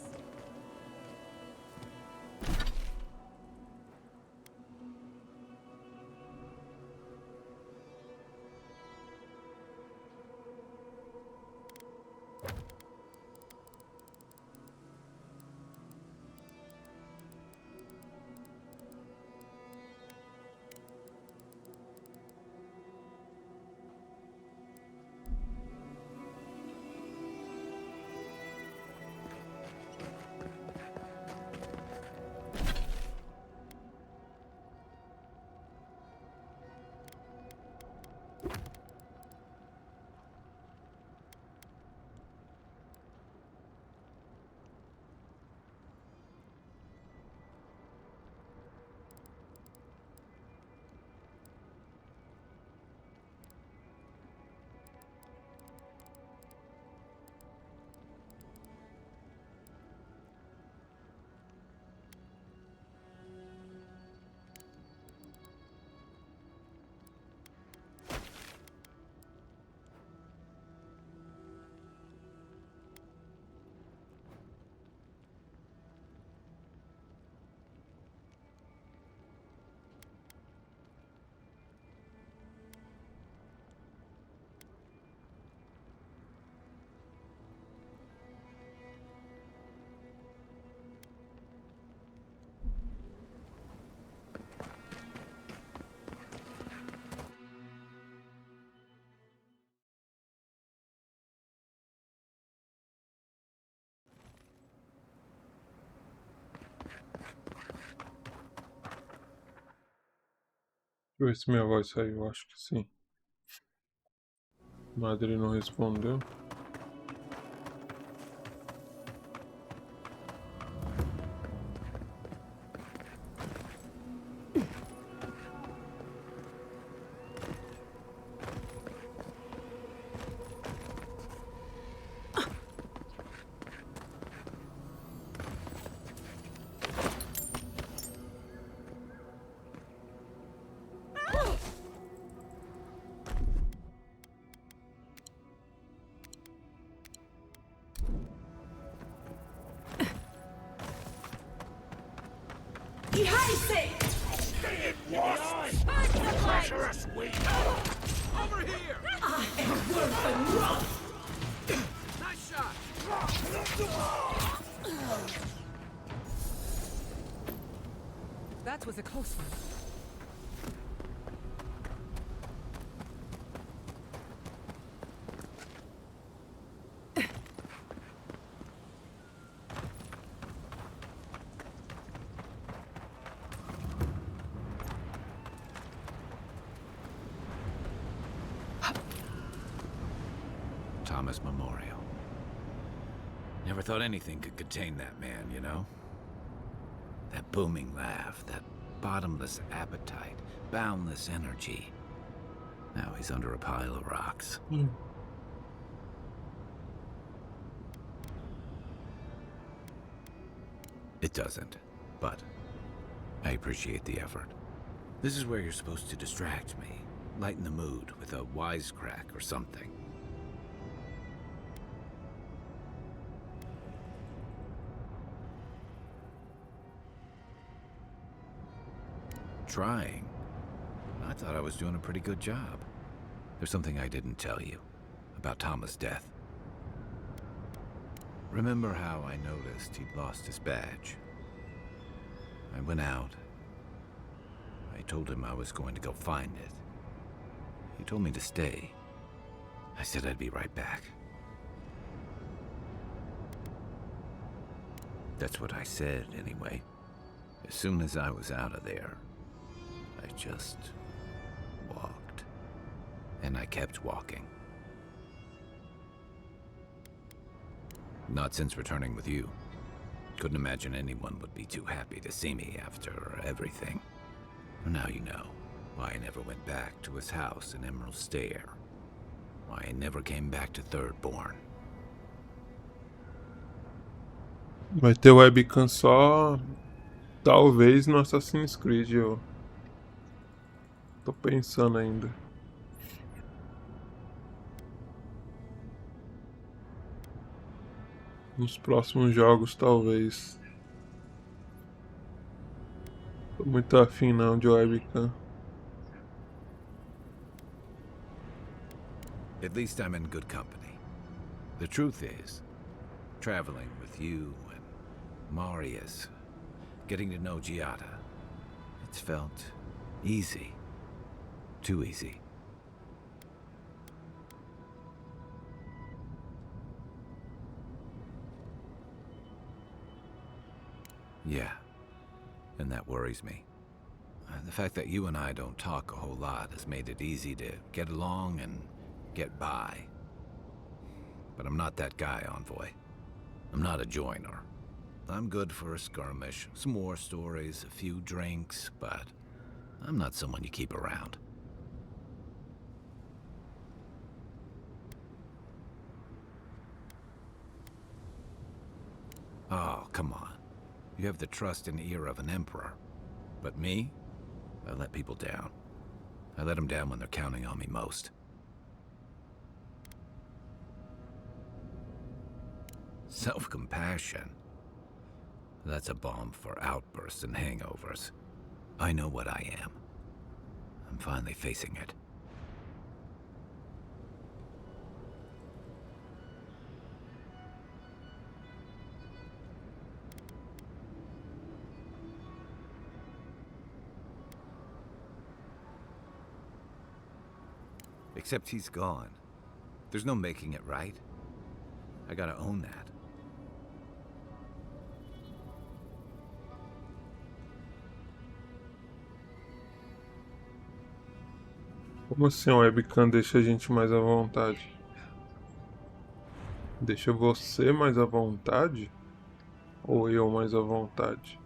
Deixa eu ver se minha voz saiu, acho que sim. Madre não respondeu. worse than rot! Nice shot! That was a close one. Thomas Memorial. Never thought anything could contain that man, you know? That booming laugh, that bottomless appetite, boundless energy. Now he's under a pile of rocks. It doesn't, but I appreciate the effort. This is where you're supposed to distract me, lighten the mood with a wisecrack or something. Trying. I thought I was doing a pretty good job. There's something I didn't tell you about Thomas' death. Remember how I noticed he'd lost his badge? I went out. I told him I was going to go find it. He told me to stay. I said I'd be right back. That's what I said, anyway. As soon as I was out of there, I just walked. And I kept walking. Not since returning with you. Couldn't imagine anyone would be too happy to see me after everything. Now you know why I never went back to his house in Emerald Stair. Why I never came back to Thirdborn. Vai ter webcam só, talvez, no Assassin's Creed. Eu tô pensando ainda. Nos próximos jogos, talvez. Tô muito afim não de webcam. At least I'm in good company. The truth is, traveling with you and Marius, getting to know Giada, it's felt easy. Too easy. Yeah, and that worries me. The fact that you and I don't talk a whole lot has made it easy to get along and get by. But I'm not that guy, Envoy. I'm not a joiner. I'm good for a skirmish, some war stories, a few drinks, but I'm not someone you keep around. Oh, come on. You have the trust and ear of an emperor. But me? I let people down. I let them down when they're counting on me most. Self-compassion? That's a balm for outbursts and hangovers. I know what I am. I'm finally facing it. Except he's gone. There's no making it right. I gotta own that. Como assim a webcam deixa a gente mais à vontade? Deixa você mais à vontade? Ou eu mais à vontade?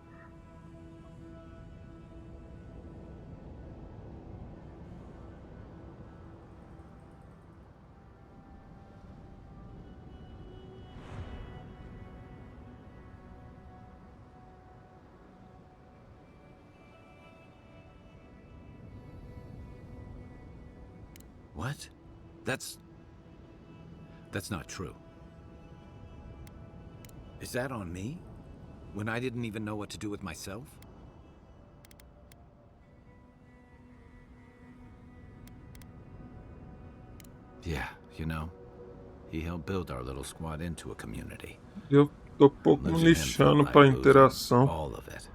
What? That's not true. Is that on me? When I didn't even know what to do with myself? Yeah, you know? He helped build our little squad into a community. Eu tô pouco me lixando pra interação. All of it.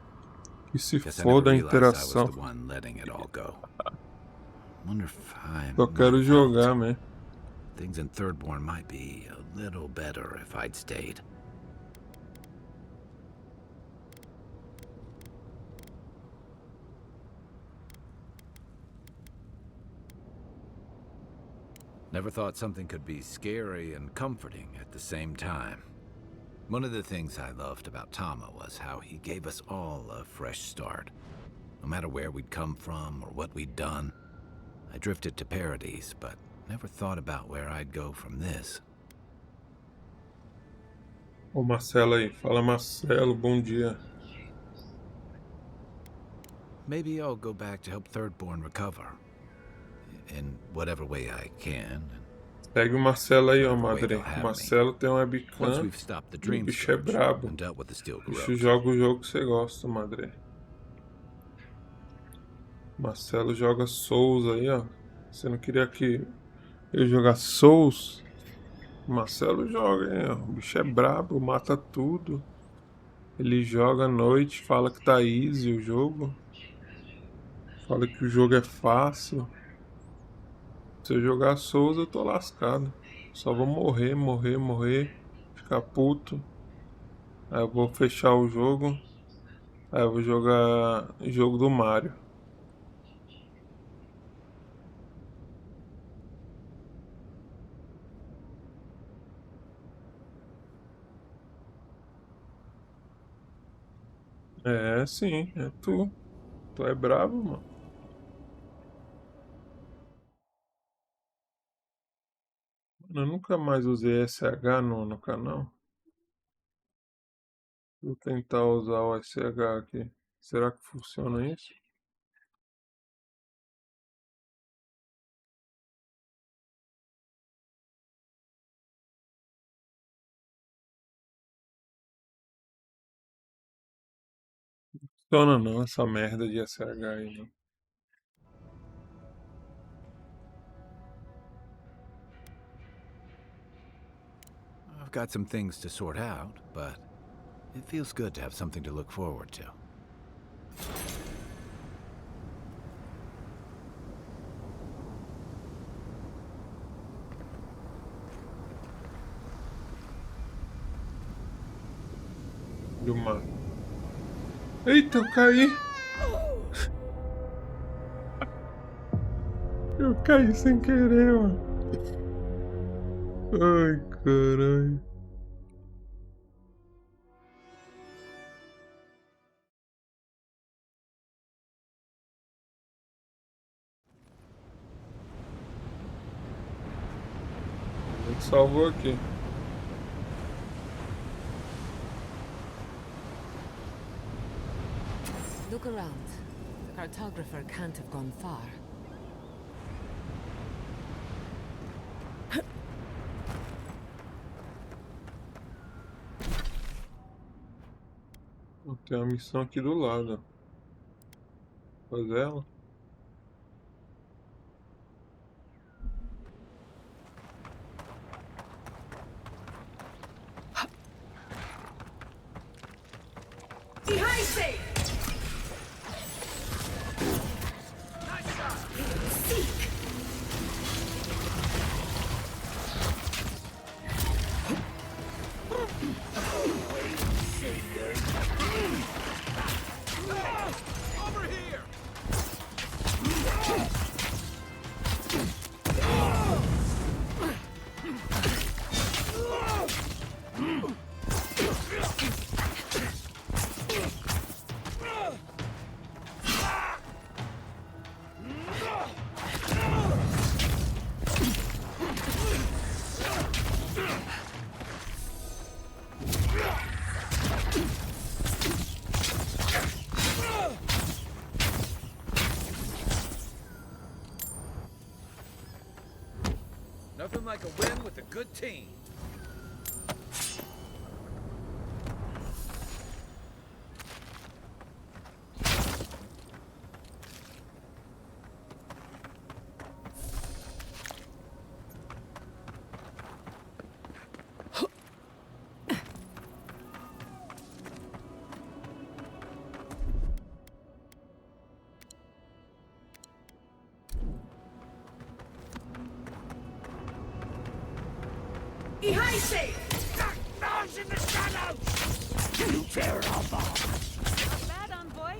Que se Guess I foda a never realized I was interação. the one letting it all go. Wonder if I Só quero jogar, man. Things in Thirdborn might be a little better if I'd stayed. Never thought something could be scary and comforting at the same time. One of the things I loved about Tama was how he gave us all a fresh start. No matter where we'd come from or what we'd done. I drifted to Paradise, but never thought about where I'd go from this. Ô Marcelo aí, fala Marcelo, bom dia. Maybe I'll go back to help Thirdborn recover. In whatever way I can. Segue o Marcelo aí, ó, Madre. O Marcelo tem um webcam. O bicho é brabo. O bicho joga o jogo que você gosta, Madre. Marcelo joga Souls aí, ó. Você não queria que eu jogasse Souls? O Marcelo joga, hein, ó. O bicho é brabo, mata tudo. Ele joga à noite, fala que tá easy o jogo. Fala que o jogo é fácil. Se eu jogar Souls, eu tô lascado. Só vou morrer. Ficar puto. Aí eu vou fechar o jogo. Aí eu vou jogar o jogo do Mario. É, sim, é tu. Tu é brabo, mano. Mano, eu nunca mais usei SH no canal. Vou tentar usar o SH aqui. Será que funciona isso? Não funciona não, essa merda de SH aí, não. I've got some things to sort out, but it feels good to have something to look forward to. Do mar. Eita, eu caí! Eu caí sem querer, mano. Ai, caralho. A gente salvou aqui. Look around. The cartographer can't have gone far. Tem uma missão aqui do lado. Faz ela. Nothing like a win with a good team. Ehaise! Those in the shadows! You terrible! Not bad, envoy.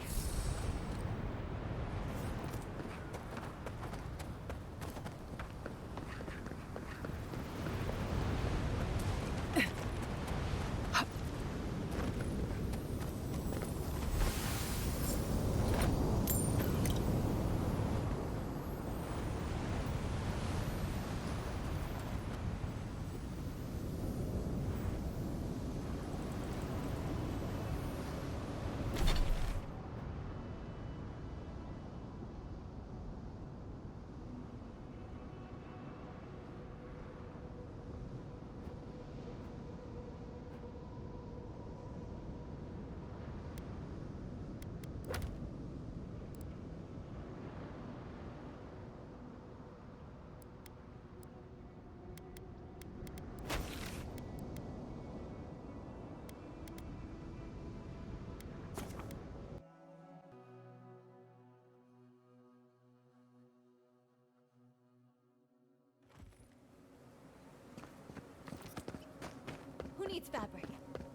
Who needs fabric?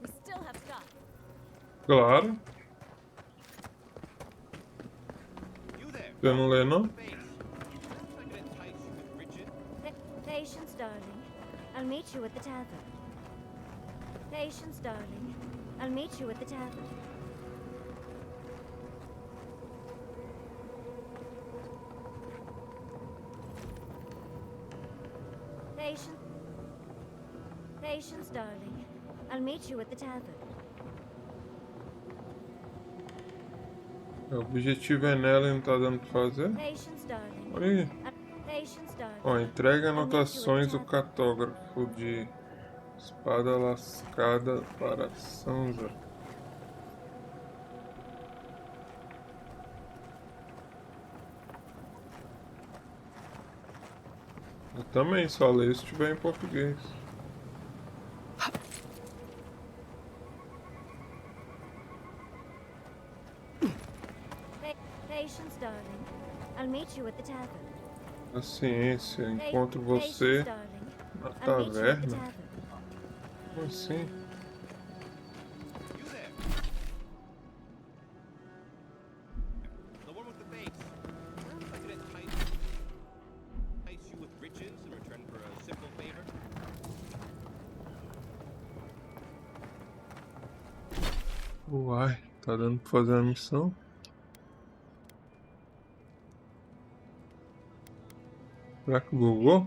We still have stuff. Claro. Você não lê, não? Patience, darling. I'll meet you at the tavern. Patience, darling. I'll meet you at the tavern. Patience. Patience, darling. I'll meet you at the tavern. O objetivo é nela e não tá dando pra fazer. Patience, darling. Olha aí. Patience, darling. Ó, entrega anotações do cartógrafo de espada lascada para Sansa. Eu também só leio se estiver em português. Patience, darling. I'll meet you at the tavern. A ciência, encontro você na taverna. Como assim? The one with the face. Perhaps I could entice you with riches in return for a simple favor. Uai, tá dando pra fazer a missão? Será que bugou?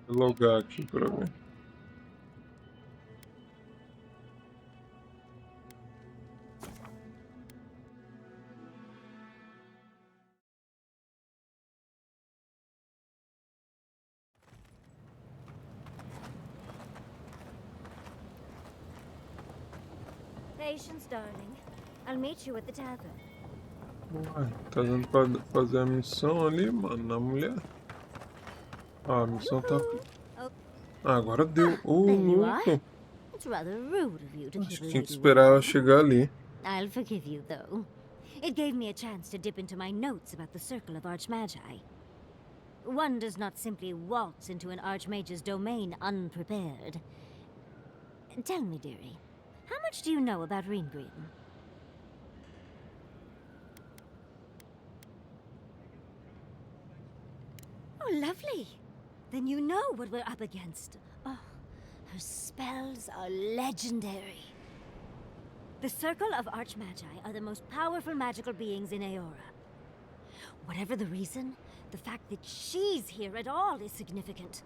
Vou logar aqui pra ver. Patience, darling. I'll meet you at the tavern. Uai, tá dando pra fazer a missão ali, mano, na mulher. Ah, a missão tá... Ah, agora deu. Louco. It's rather rude of you to Acho keep que tinha a que lady esperar ela waiting. chegar ali. I'll forgive you, though. It gave me a chance to dip into my notes about the Circle of Archmagi. One does not simply waltz into an Archmage's domain unprepared. Tell me, dearie, how much do you know about Reengrim? Oh, lovely. Then you know what we're up against. Oh, her spells are legendary. The Circle of Archmagi are the most powerful magical beings in Eora. Whatever the reason, the fact that she's here at all is significant.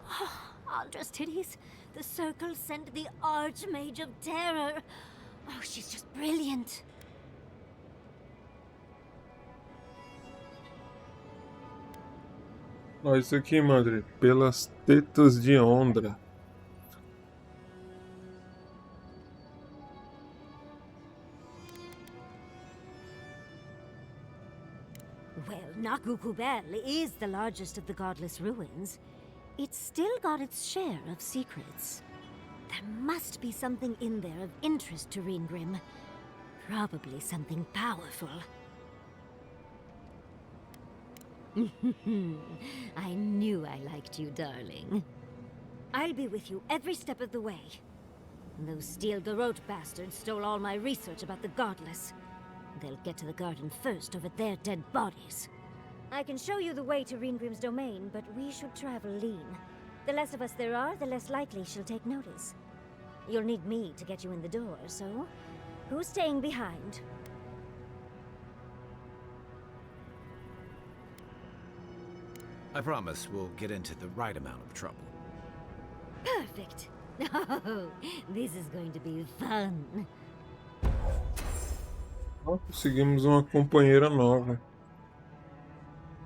Oh, Aldra's titties. The Circle sent the Archmage of Terror. Oh, she's just brilliant. Ó, isso aqui, madre. Pelas tetas de Ondra. Well, Nakukubel is the largest of the godless ruins. It's still got its share of secrets. There must be something in there of interest to Reengrim. Probably something powerful. I knew I liked you, darling. I'll be with you every step of the way. Those Steel Garrote bastards stole all my research about the Godless. They'll get to the garden first over their dead bodies. I can show you the way to Reengrim's domain, but we should travel lean. The less of us there are, the less likely she'll take notice. You'll need me to get you in the door, so who's staying behind? I promise we'll get into the right amount of trouble. Perfect. Oh, this is going to be fun. Ó, conseguimos uma companheira nova.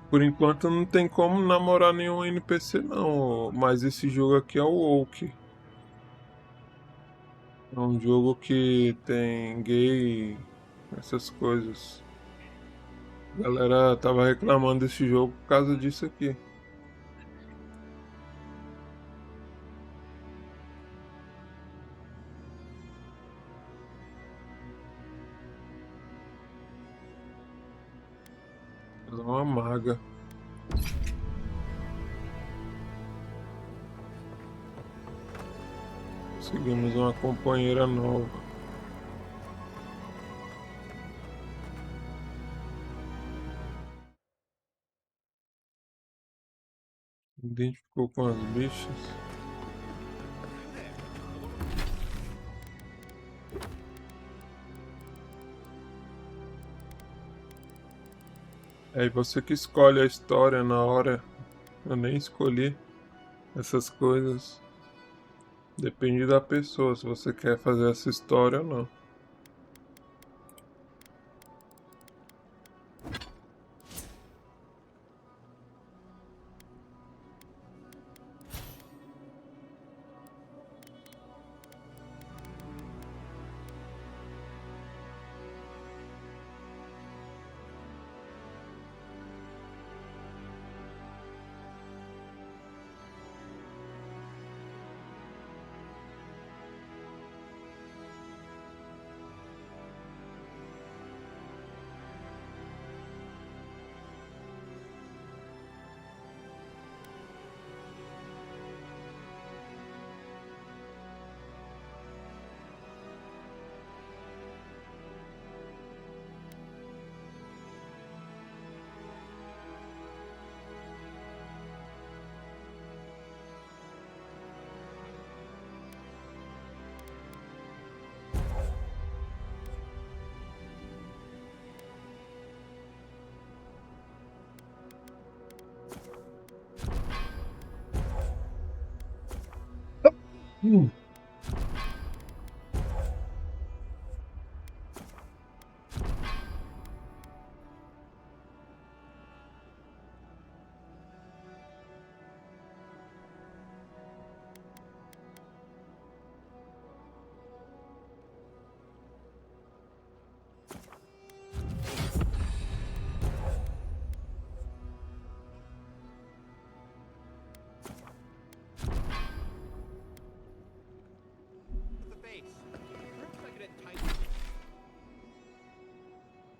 Por enquanto não tem como namorar nenhum NPC não, mas esse jogo aqui é o Woke. É um jogo que tem gay, essas coisas. A galera tava reclamando desse jogo por causa disso aqui. Ela é uma maga. Conseguimos uma companheira nova. Identificou com as bichas. É você que escolhe a história na hora. Eu nem escolhi essas coisas. Depende da pessoa, se você quer fazer essa história ou não.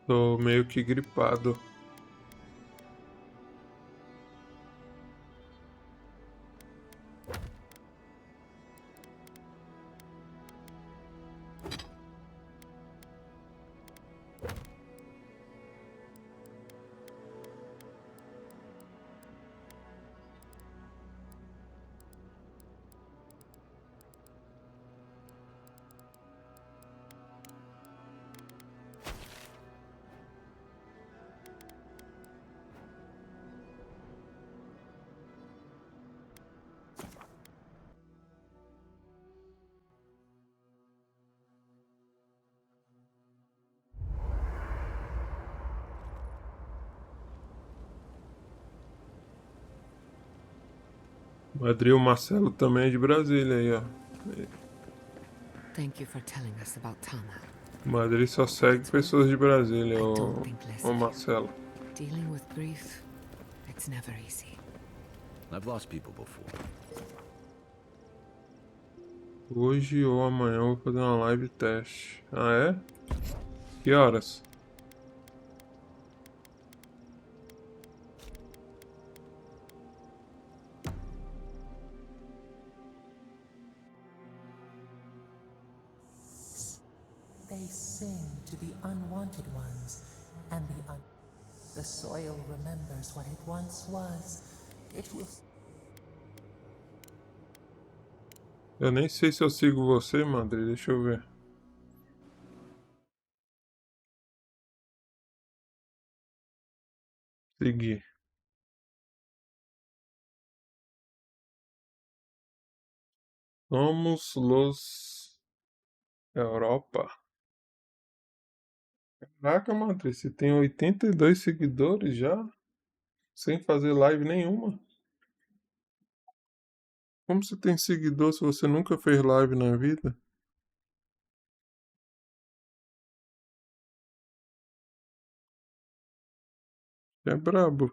Tô meio que gripado. O Adri, o Marcelo também é de Brasília aí, ó. Thank you for telling us about Tama. O Madrid só segue pessoas de Brasília, o Marcelo. Dealing with grief, it's never easy. I've lost people before. Hoje ou amanhã eu vou fazer uma live teste. Ah, é? Que horas? they sing to the unwanted ones, and the soil remembers what it once was. It will. Eu nem sei se eu sigo você, Madre. Deixa eu ver. Seguir. Somos los Europa. Caraca, Madre, você tem 82 seguidores já? Sem fazer live nenhuma? Como você tem seguidor se você nunca fez live na vida? É brabo.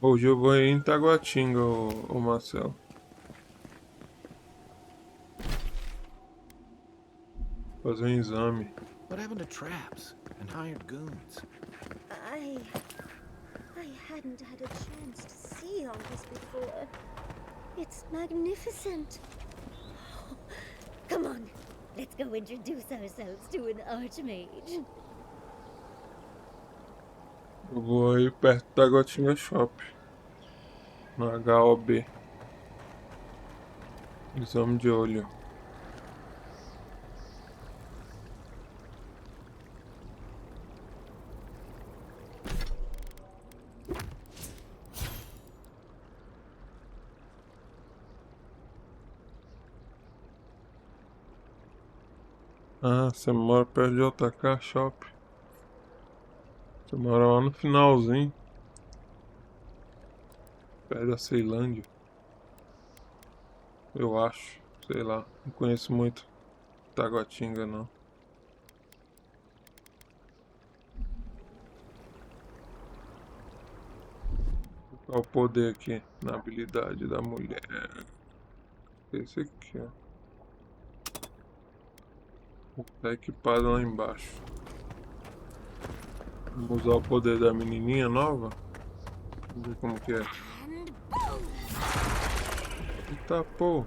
Hoje eu vou em Taguatinga, ô Marcelo. Fazer um exame. What happened to traps and hired goons? I hadn't had a chance to see all this before. It's magnificent. Come on, let's go introduce ourselves to an archmage. Eu vou aí perto da Taguatinga Shop. No HOB. Exame de olho. Ah, você mora perto de JK Shop. Você mora lá no finalzinho. Perto da Ceilândia. Eu acho. Sei lá. Não conheço muito Taguatinga, não. Vou colocar o poder aqui na habilidade da mulher. Esse aqui, ó. Tá equipado lá embaixo. Vamos usar o poder da menininha nova. Vamos ver como que é. Eita, pô.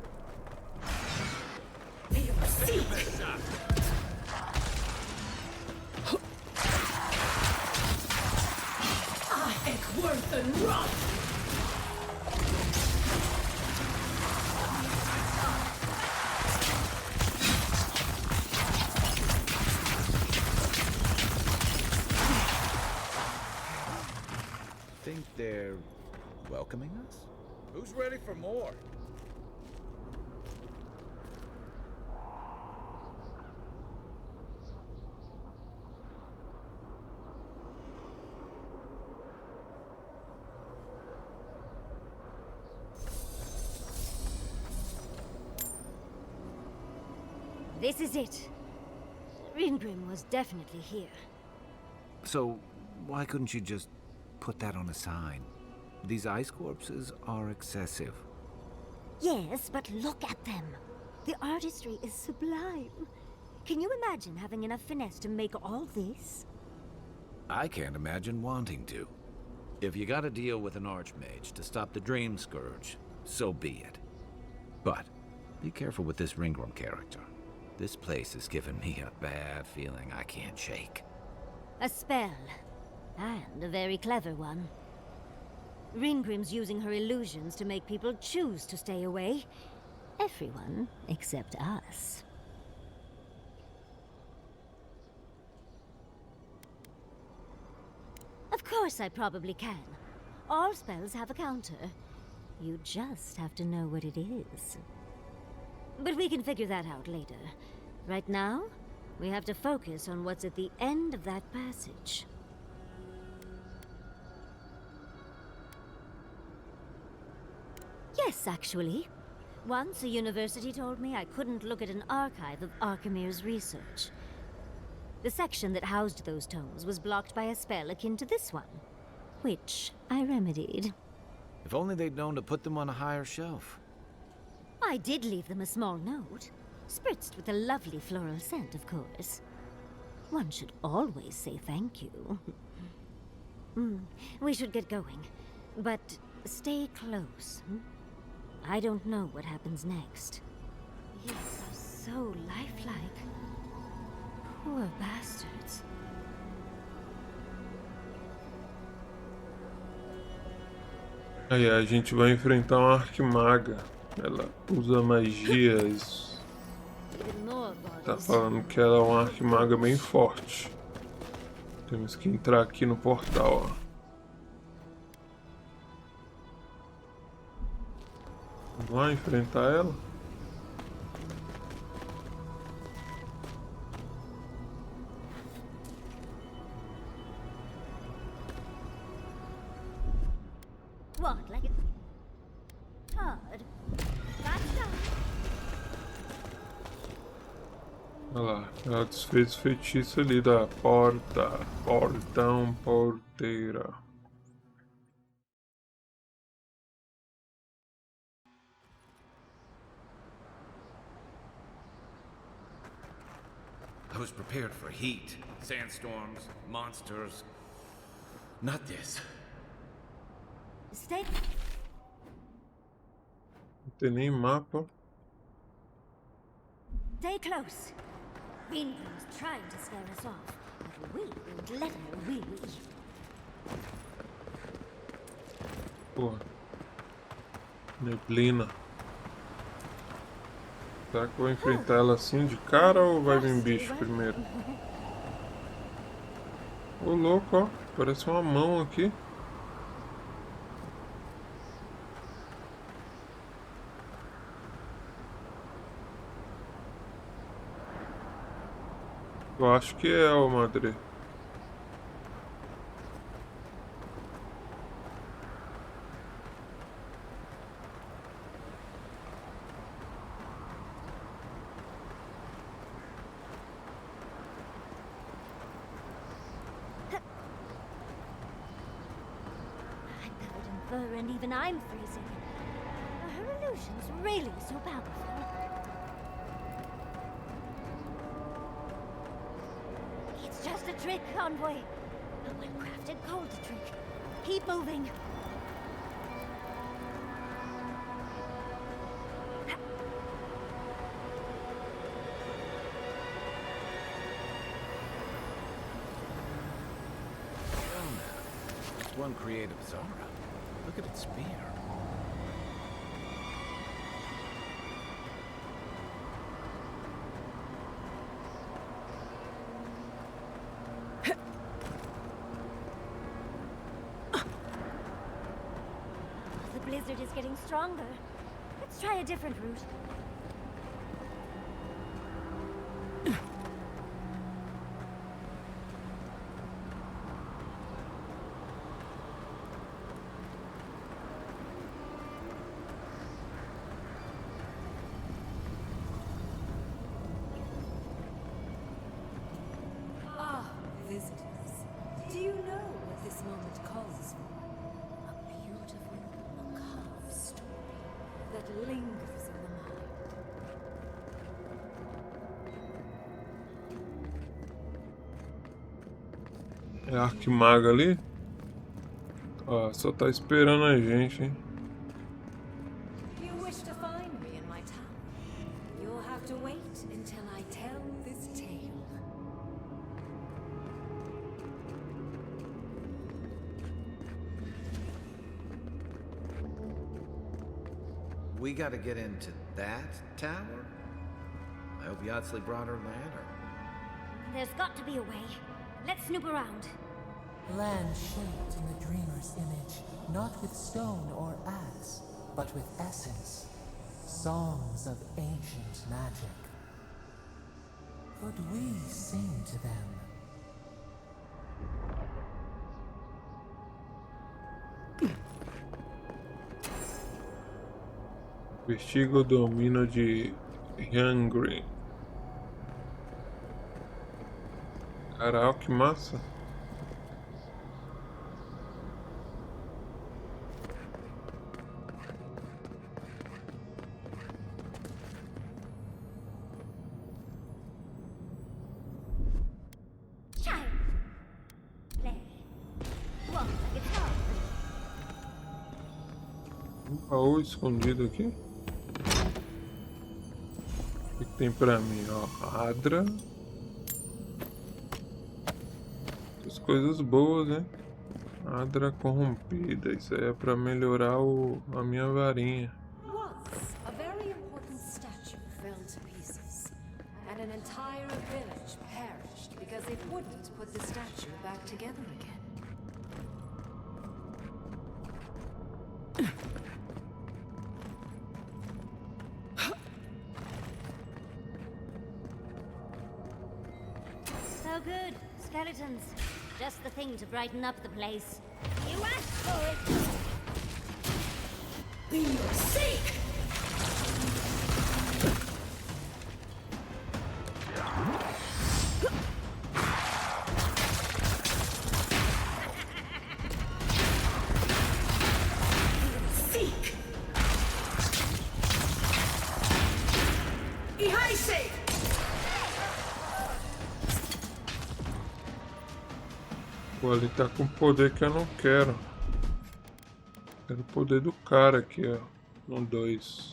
Think they're welcoming us? Who's ready for more? This is it. Ringrim was definitely here. So, why couldn't you just put that on a sign? These ice corpses are excessive. Yes, but look at them. The artistry is sublime. Can you imagine having enough finesse to make all this? I can't imagine wanting to. If you gotta deal with an archmage to stop the Dream Scourge, so be it. But be careful with this Ringworm character. This place has given me a bad feeling I can't shake. A spell. And a very clever one. Ringrim's using her illusions to make people choose to stay away. Everyone except us. Of course I probably can. All spells have a counter. You just have to know what it is. But we can figure that out later. Right now, we have to focus on what's at the end of that passage. Yes, actually. Once a university told me I couldn't look at an archive of Archimere's research. The section that housed those tomes was blocked by a spell akin to this one, which I remedied. If only they'd known to put them on a higher shelf. I did leave them a small note, spritzed with a lovely floral scent, of course. One should always say thank you. We should get going, but stay close. I don't know what happens next. These are so lifelike. Poor bastards. Aí a gente vai enfrentar uma arquimaga. Ela usa magias. Tá falando que ela é uma arquimaga bem forte. Temos que entrar aqui no portal, ó. Vamos lá enfrentar ela. What, like a turd? That's done. Olha lá, ela desfez o feitiço ali da porta. Portão, porteira. I was prepared for heat, sandstorms, monsters. Not this. Stay. Não tem nem mapa. Stay close. Greenwood's trying to scare us off, but we won't let her, will we? Porra. Neblina. Será que eu vou enfrentar ela assim de cara ou vai vir bicho primeiro? Ô louco, ó. Parece uma mão aqui. Eu acho que é, ô Madre. And even I'm freezing. Are her illusions really so powerful? It's just a trick, Envoy. A well-crafted cold trick. Keep moving. It's one creative Zara. Look at its spear. The blizzard is getting stronger. Let's try a different route. Visitors, do you know what this moment calls for? A beautiful, macabre story that lingers in the mind. É a arquimaga ali? Ó, só tá esperando a gente, hein? You wish to find me in my tower? You'll have to wait until I tell this tale. We gotta get into that tower? I hope Yatsley brought her ladder. There's got to be a way. Let's snoop around. Land shaped in the dreamer's image, not with stone or axe, but with essence. Songs of ancient magic. Could we sing to them? Investiga o domínio de Hungry. Caralho, que massa. Um baú escondido aqui. O que tem pra mim? Ó, Adra. As coisas boas, né? Adra corrompida. Isso aí é pra melhorar a minha varinha. Once, a very important statue fell to pieces, and an entire village perished because they wouldn't put the statue back together again. So good. Skeletons. Just the thing to brighten up the place. You asked for it. Be your sake! Seek! Behind safe! Pô, ele tá com poder que eu não quero. Quero o poder do cara aqui, ó. No 2.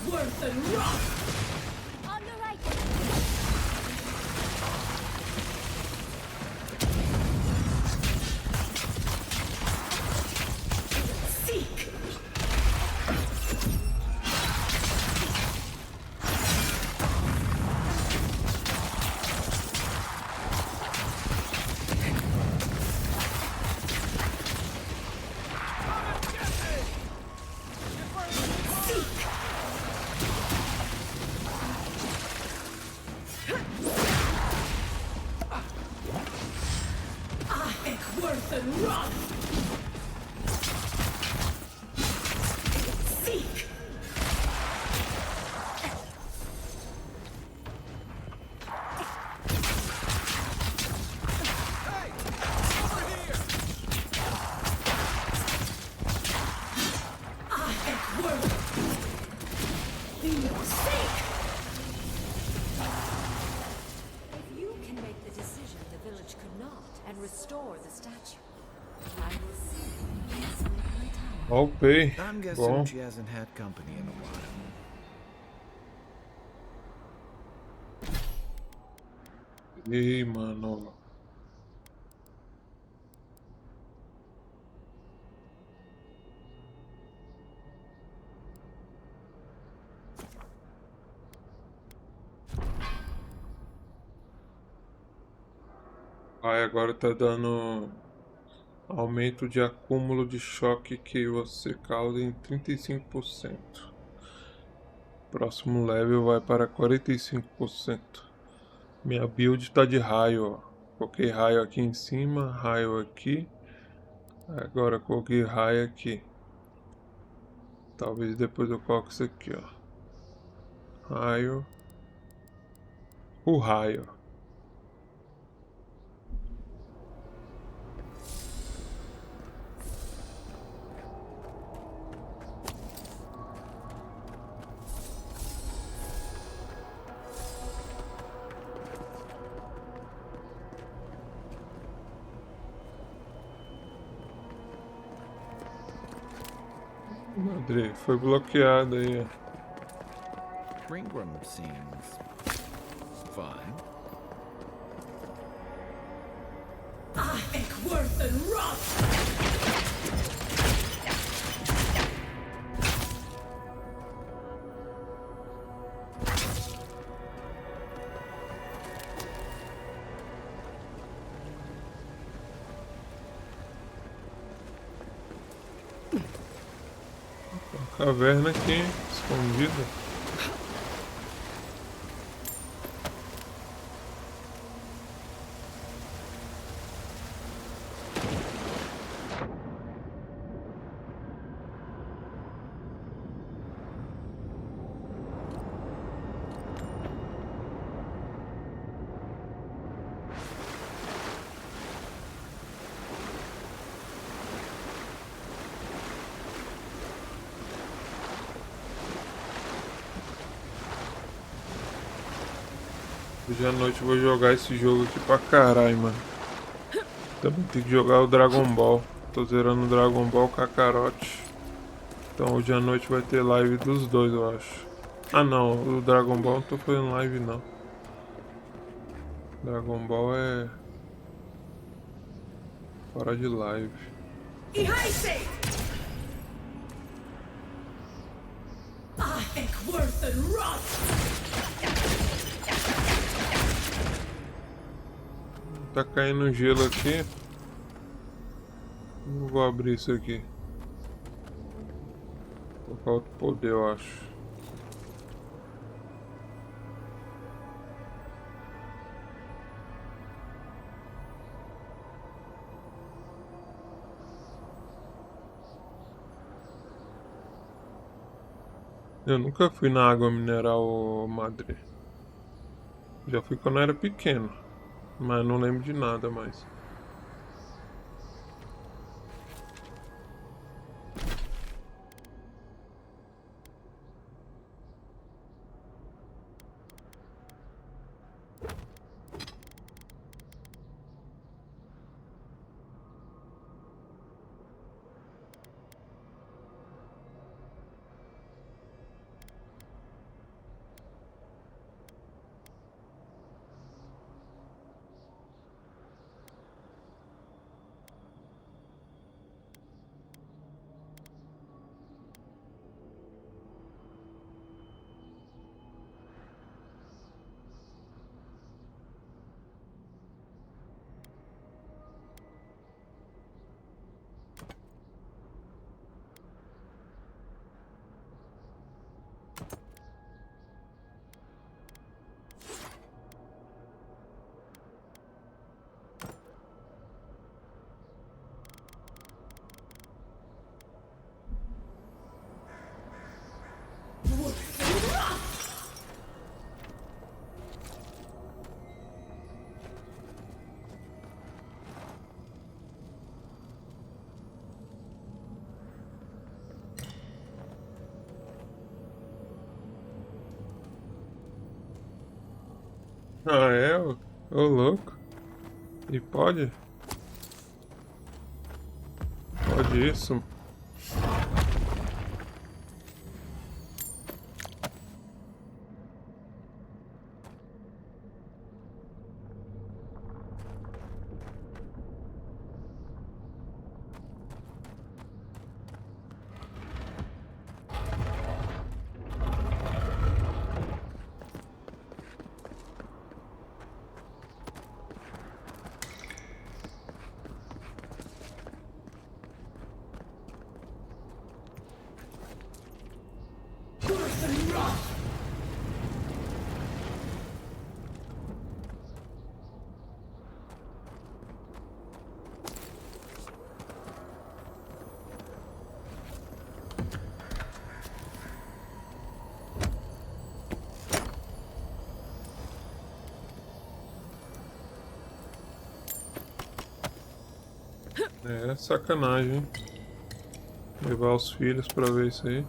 Worth and rock! On the right. Seek! Worth and rock! Seek! If you can make the decision the village could not and restore the statue, I will see. Yes, my time. Alpei. I'm guessing Bom. she hasn't had company in a while. Ei, mano. Aí agora tá dando aumento de acúmulo de choque que você causa em 35%. Próximo level vai para 45%. Minha build tá de raio, ó. Coloquei raio aqui em cima, raio aqui. Agora coloquei raio aqui. Talvez depois eu coloque isso aqui, ó. Raio. O raio. Madre, foi bloqueado aí, ó. Ringram seems fine. Worth and rock! caverna aqui, escondida. Hoje à noite eu vou jogar esse jogo aqui pra caralho, mano. Também tem que jogar o Dragon Ball. Tô zerando o Dragon Ball Kakarote. Então hoje à noite vai ter live dos dois, eu acho. Ah não, o Dragon Ball não tô fazendo live não. Dragon Ball é fora de live. Tá caindo gelo aqui. Não vou abrir isso aqui. Vou colocar outro poder, eu acho. Eu nunca fui na água mineral, Madre. Já fui quando eu era pequeno. Mas não lembro de nada mais. Ah, é? Ô louco. E pode? Pode isso? É sacanagem, hein? Levar os filhos pra ver isso aí.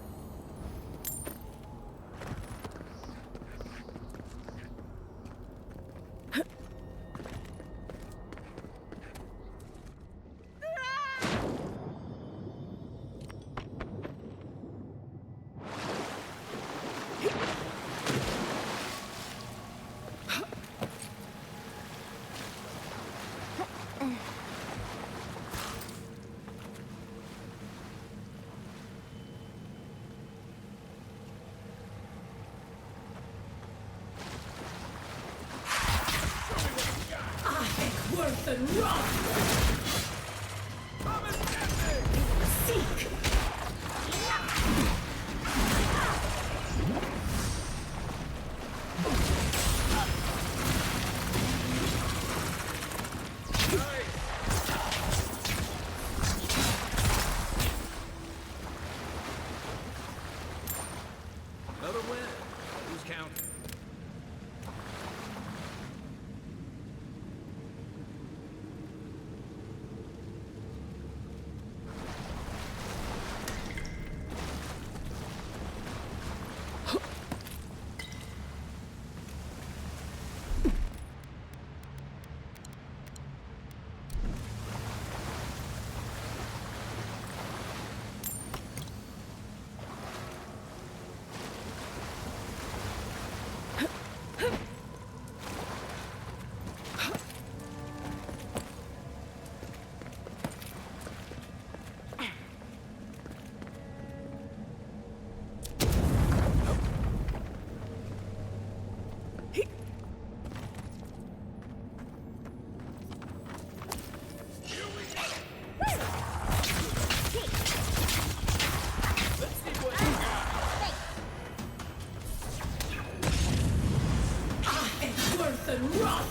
worse than rot!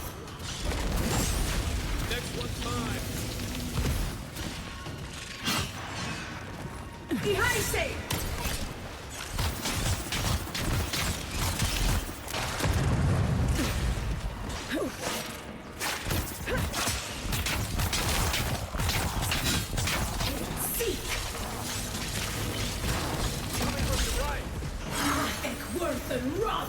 Next one's mine. Deixa! Worse than rot!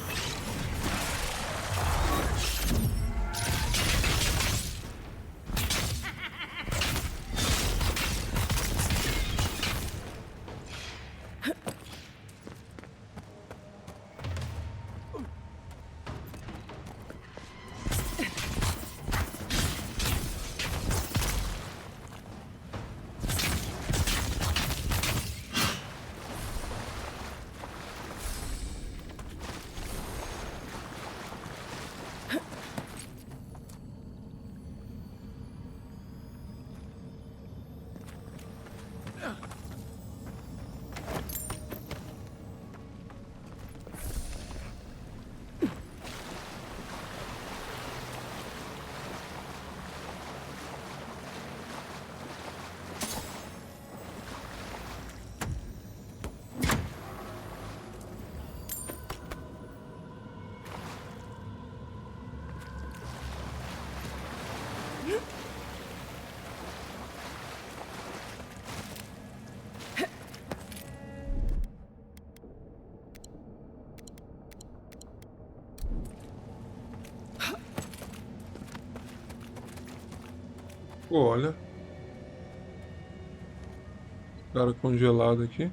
Pô, olha. Cara congelado aqui.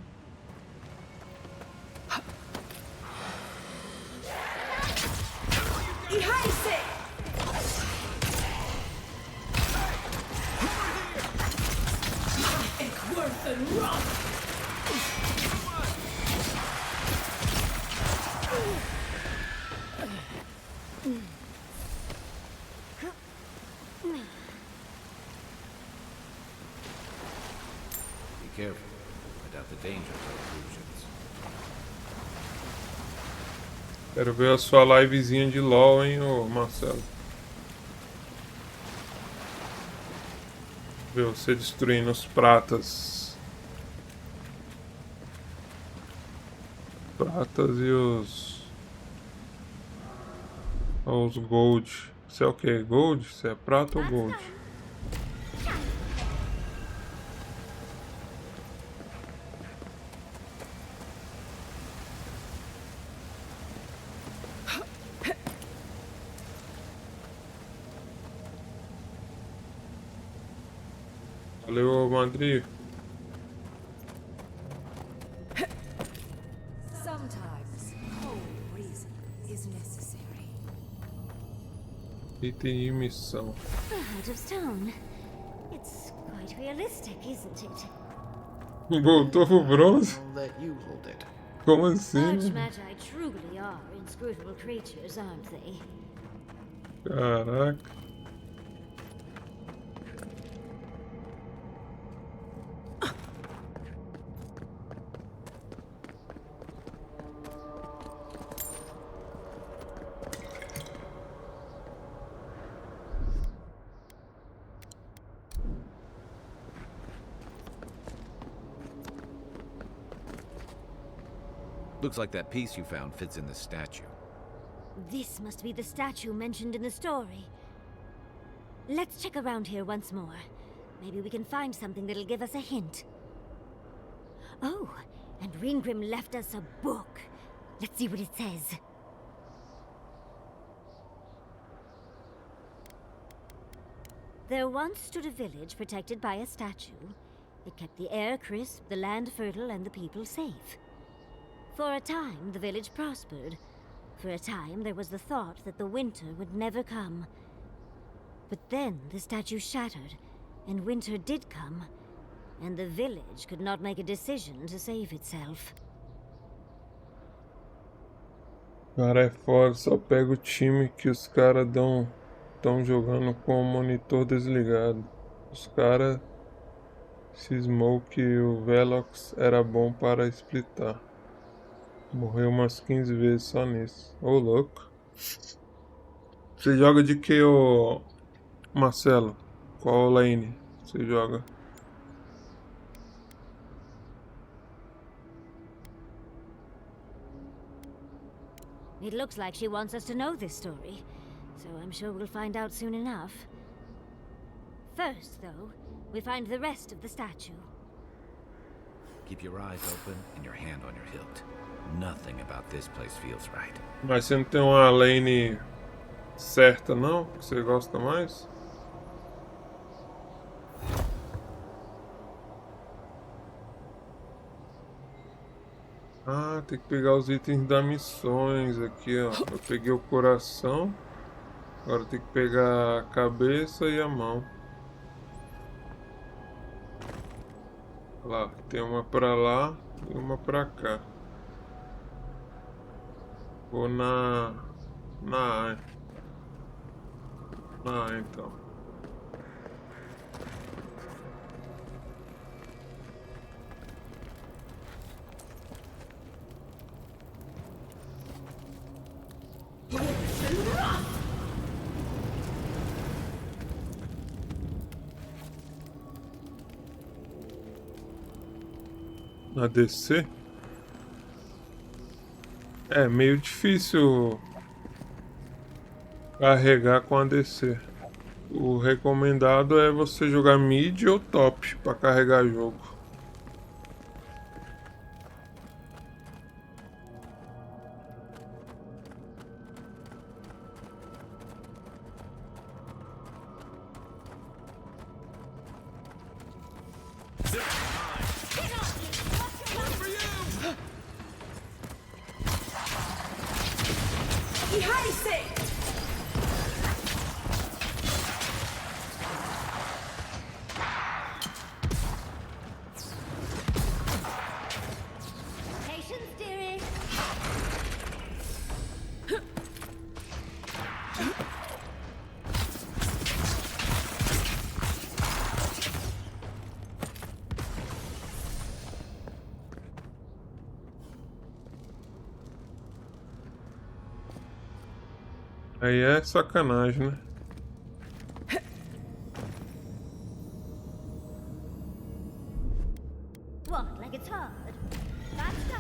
Be careful. I doubt the danger of illusions. Quero ver a sua livezinha de LOL, hein, ô Marcelo. Ver você destruindo os pratas. Pratas e os gold. Você é o que? Gold? Você é prata ou gold? Valeu, Madrid. Sometimes cold reason is necessary. Item de missão. The Heart of Stone. It's quite realistic, isn't it? Voltou pro bronze? I'll let you hold it. Como assim? Archmagi truly are inscrutable creatures, aren't they? Caraca. Looks like that piece you found fits in this statue. This must be the statue mentioned in the story. Let's check around here once more. Maybe we can find something that'll give us a hint. Oh, and Ringrim left us a book. Let's see what it says. There once stood a village protected by a statue. It kept the air crisp, the land fertile, and the people safe. For a time, the village prospered. For a time, there was the thought that the winter would never come. But then the statue shattered, and winter did come, and the village could not make a decision to save itself. Cara, é foda, só pega o time que os caras tão jogando com o monitor desligado. Os caras cismou que o Velox era bom para splitar. Morreu umas 15 vezes só nisso. Ô, louco. Você joga de que, ô Marcelo? Qual lane você joga? It looks like she wants us to know this story, so I'm sure we'll find out soon enough. First, though, we find the rest of the statue. Keep your eyes open and your hand on your hilt. Nothing about this place feels right. Mas você não tem uma lane certa, não? Que você gosta mais? Ah, tem que pegar os itens das missões aqui, ó. Eu peguei o coração. Agora tem que pegar a cabeça e a mão. Lá, tem uma pra lá e uma pra cá. Vou na A. Na A, então. Na DC? É meio difícil carregar com a DC. O recomendado é você jogar mid ou top para carregar jogo. Aí é sacanagem, né? What, like it's hard? That's done.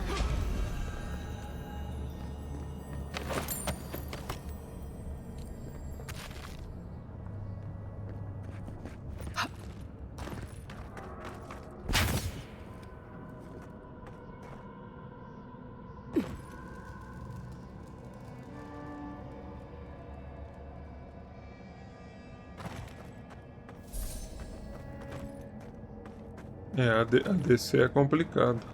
A DC é complicado.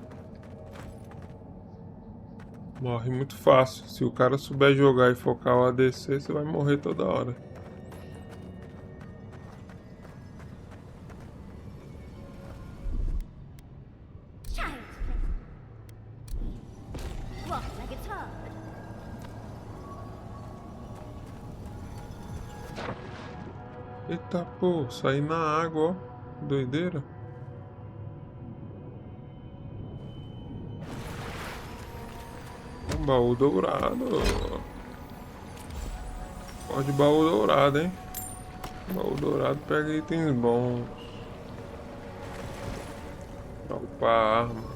Morre muito fácil. Se o cara souber jogar e focar o ADC, você vai morrer toda hora. What, like it's hard? Eita, pô, saí na água, ó. Doideira. Um baú dourado. Pode baú dourado, hein? Baú dourado pega itens bons. Pra upar a arma.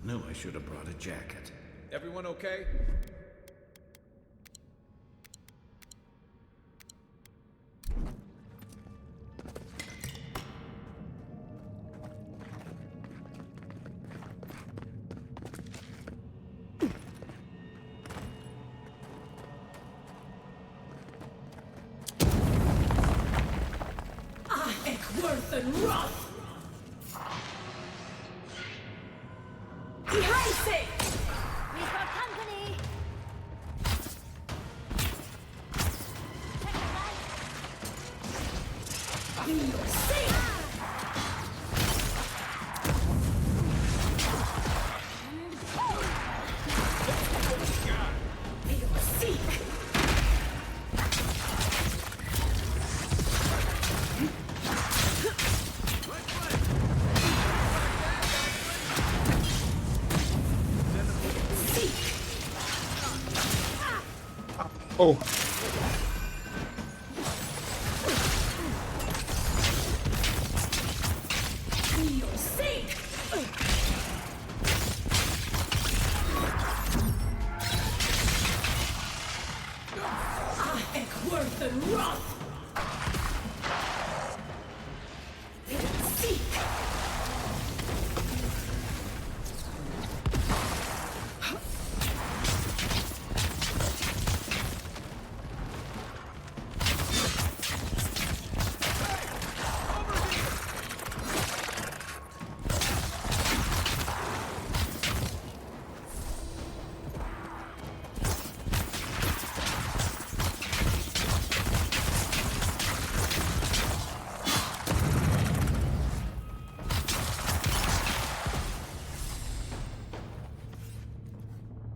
Knew I should have brought a jacket. Everyone okay? Behind We've got company! You're safe! Oh. You're safe! Worth and wrath! Seek!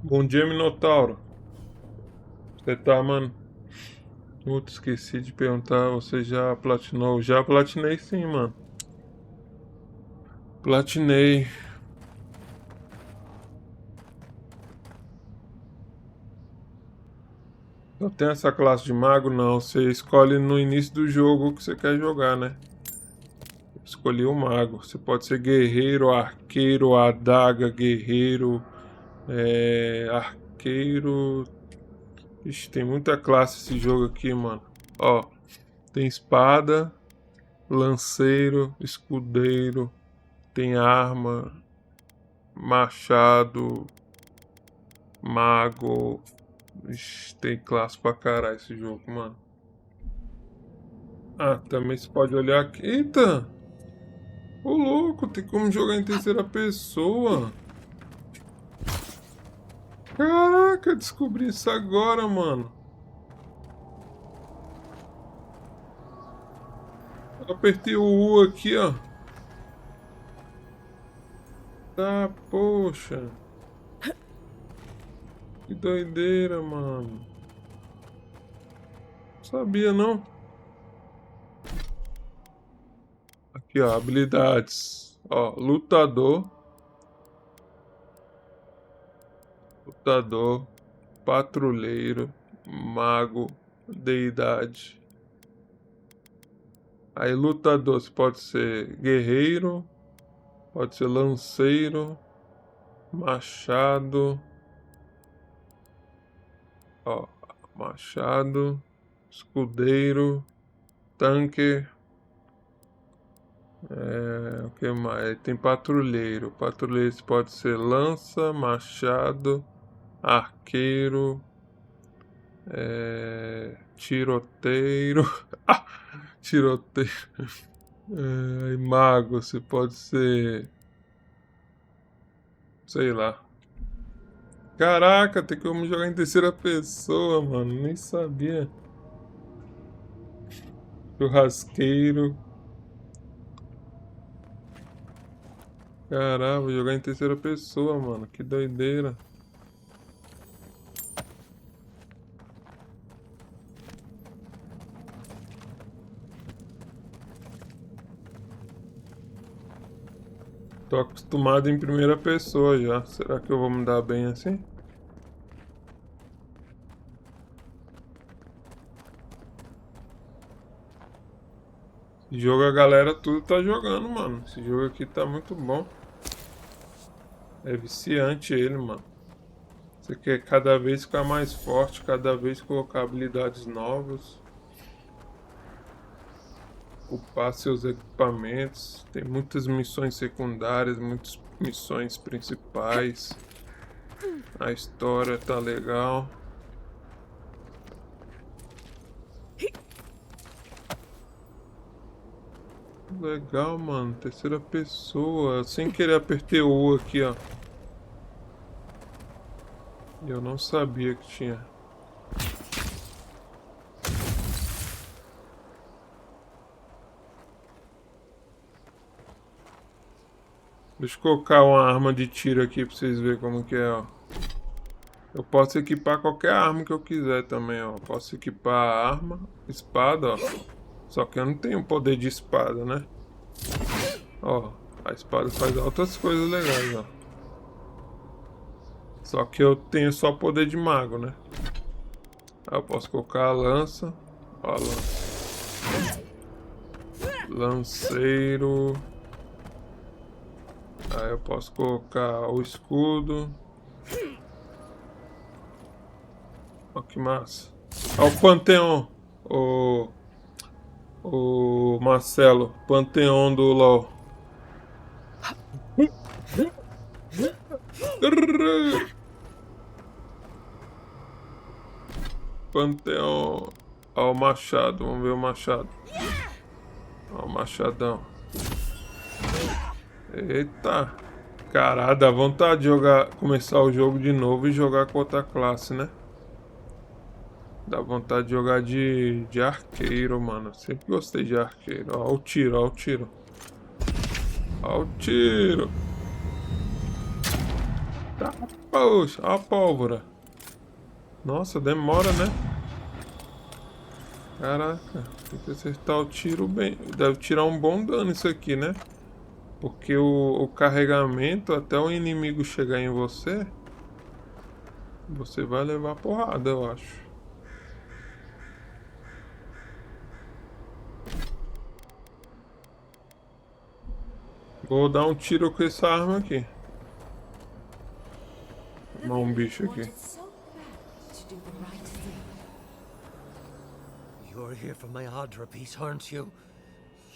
Bom dia, Minotauro. Você tá, mano? Putz, esqueci de perguntar. Você já platinou? Já platinei sim, mano. Platinei. Eu tenho essa classe de mago? Não. Você escolhe no início do jogo o que você quer jogar, né? Escolhi o mago. Você pode ser guerreiro, arqueiro, adaga, guerreiro, arqueiro. Ixi, tem muita classe esse jogo aqui, mano. Ó, tem espada, lanceiro, escudeiro, tem arma, machado, mago. Ixi, tem classe pra caralho esse jogo, mano. Ah, também você pode olhar aqui. Eita! Ô louco, tem como jogar em terceira pessoa. Caraca, descobri isso agora, mano. Eu apertei o U aqui, ó. Tá, poxa. Que doideira, mano. Não sabia, não. Aqui, ó, habilidades. Ó, lutador. Lutador. Patrulheiro. Mago. Deidade. Aí, lutador, você pode ser guerreiro. Pode ser lanceiro. Machado. Ó, machado. Escudeiro. Tanque. O que mais? Tem patrulheiro. Patrulheiro pode ser lança, machado, arqueiro, tiroteiro. Tiroteiro. E mago, você pode ser. Sei lá. Caraca, tem como jogar em terceira pessoa, mano. Nem sabia. Churrasqueiro. Caralho, vou jogar em terceira pessoa, mano. Que doideira. Tô acostumado em primeira pessoa já. Será que eu vou me dar bem assim? Esse jogo a galera tudo tá jogando, mano. Esse jogo aqui tá muito bom. É viciante ele, mano. Você quer cada vez ficar mais forte, cada vez colocar habilidades novas. Upar seus equipamentos. Tem muitas missões secundárias, muitas missões principais. A história tá legal. Legal, mano. Terceira pessoa. Sem querer apertei o U aqui, ó. Eu não sabia que tinha. Deixa eu colocar uma arma de tiro aqui pra vocês verem como que é, ó. Eu posso equipar qualquer arma que eu quiser também, ó. Posso equipar arma, espada, ó. Só que eu não tenho poder de espada, né? Ó, a espada faz outras coisas legais, ó. Só que eu tenho só poder de mago, né? Aí eu posso colocar a lança. Ó, a lança. Lanceiro. Aí eu posso colocar o escudo. Ó, que massa. Ó o Panteão. O Marcelo. Panteão do LoL. Panteão. Ó o machado. Vamos ver o machado. Ó o machadão. Eita. Caralho, dá vontade de jogar, começar o jogo de novo e jogar com outra classe, né? Dá vontade de jogar de arqueiro, mano. Sempre gostei de arqueiro. Ó o tiro, ó o tiro. Ó o tiro. Tá, poxa, ó a pólvora. Nossa, demora, né? Caraca, tem que acertar o tiro bem. Deve tirar um bom dano isso aqui, né? Porque o carregamento, até o inimigo chegar em você, você vai levar porrada, eu acho. Vou dar um tiro com essa arma aqui. Tomar um bicho aqui. You're here for my Adra piece, aren't you?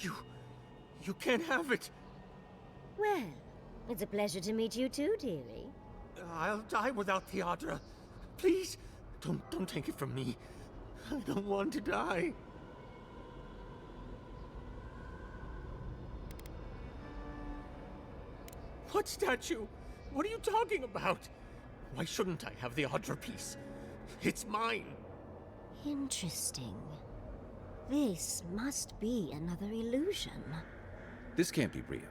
You can't have it. Well, it's a pleasure to meet you too, dearie. I'll die without the Adra. Please, don't take it from me. I don't want to die. What statue? What are you talking about? Why shouldn't I have the Adra piece? It's mine. Interesting. This must be another illusion. This can't be real.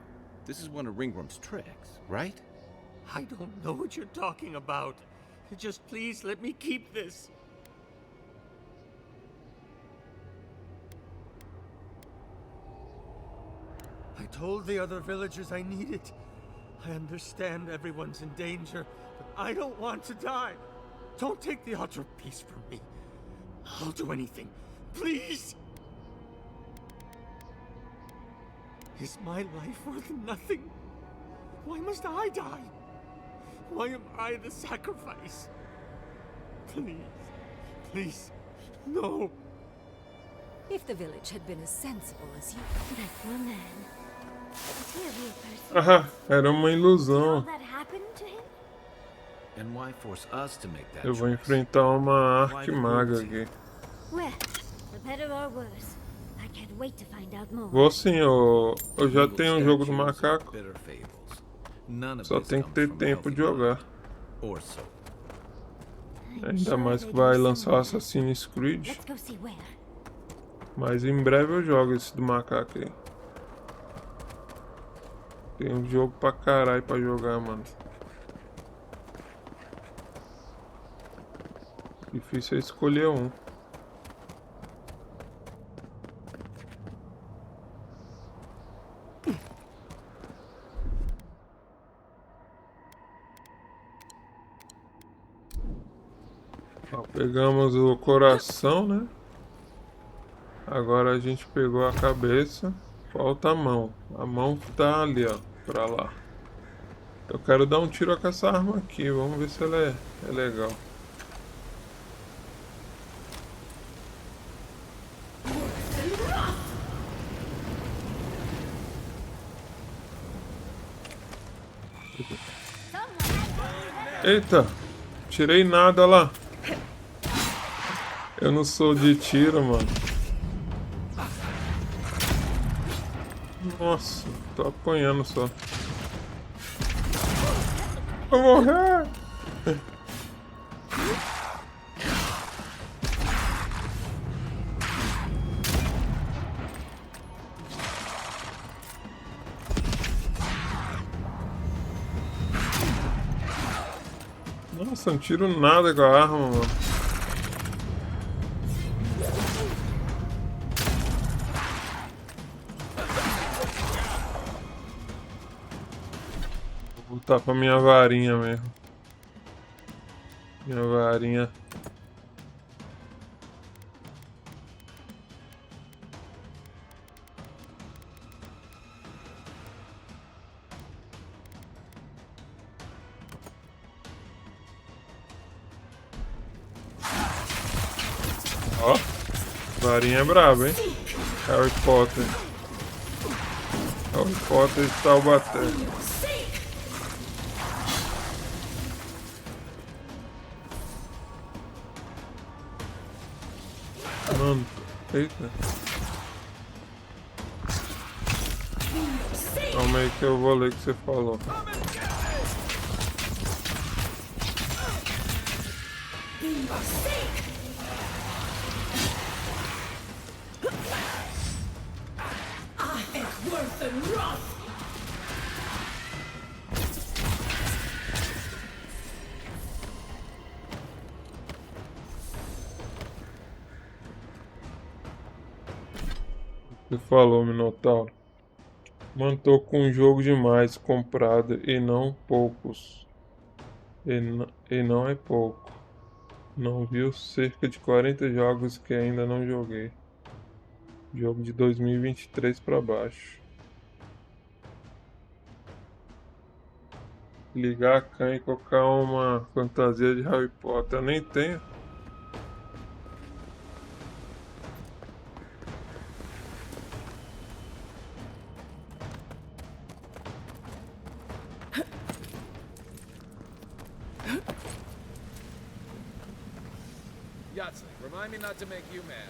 This is one of Ringworm's tricks, right? I don't know what you're talking about. Just please let me keep this. I told the other villagers I need it. I understand everyone's in danger, but I don't want to die. Don't take the Adra piece from me. I'll do anything. Please! Is my life worth nothing? Why must I die? Why am I the sacrifice? Please, no. If the village had been as sensible as you... That poor man. Is he a real person? Ah, era uma ilusão. That happened to him? And why force us to make that Eu vou choice? enfrentar uma arquimaga aqui. Well, for better or worse, I can't wait to find out more. Vou sim, eu já tenho um jogo do macaco. Só tem que ter tempo de jogar. Ainda mais que vai lançar o Assassin's Creed. Let's go see where. Mas em breve eu jogo esse do macaco aí. Tem um jogo pra caralho pra jogar, mano. Difícil é escolher um. Ó, pegamos o coração, né? Agora a gente pegou a cabeça. Falta a mão. A mão tá ali, ó. Pra lá. Eu quero dar um tiro com essa arma aqui. Vamos ver se ela é legal. Eita. Tirei nada lá. Eu não sou de tiro, mano. Nossa, tô apanhando só. Vou morrer. Nossa, não tiro nada com a arma, mano. Vou voltar pra minha varinha mesmo. Minha varinha. Ó, varinha é braba, hein? Harry Potter. Harry Potter de Taubaté. Mano, eita. Calma aí que eu vou ler o que você falou. Você falou, Minotauro. Mano, tô com um jogo demais comprado e não poucos. E não é pouco. Não viu cerca de 40 jogos que ainda não joguei. Jogo de 2023 pra baixo. Ligar a cam e colocar uma fantasia de Harry Potter. Eu nem tenho. Yahtzee, remind me not to make you mad.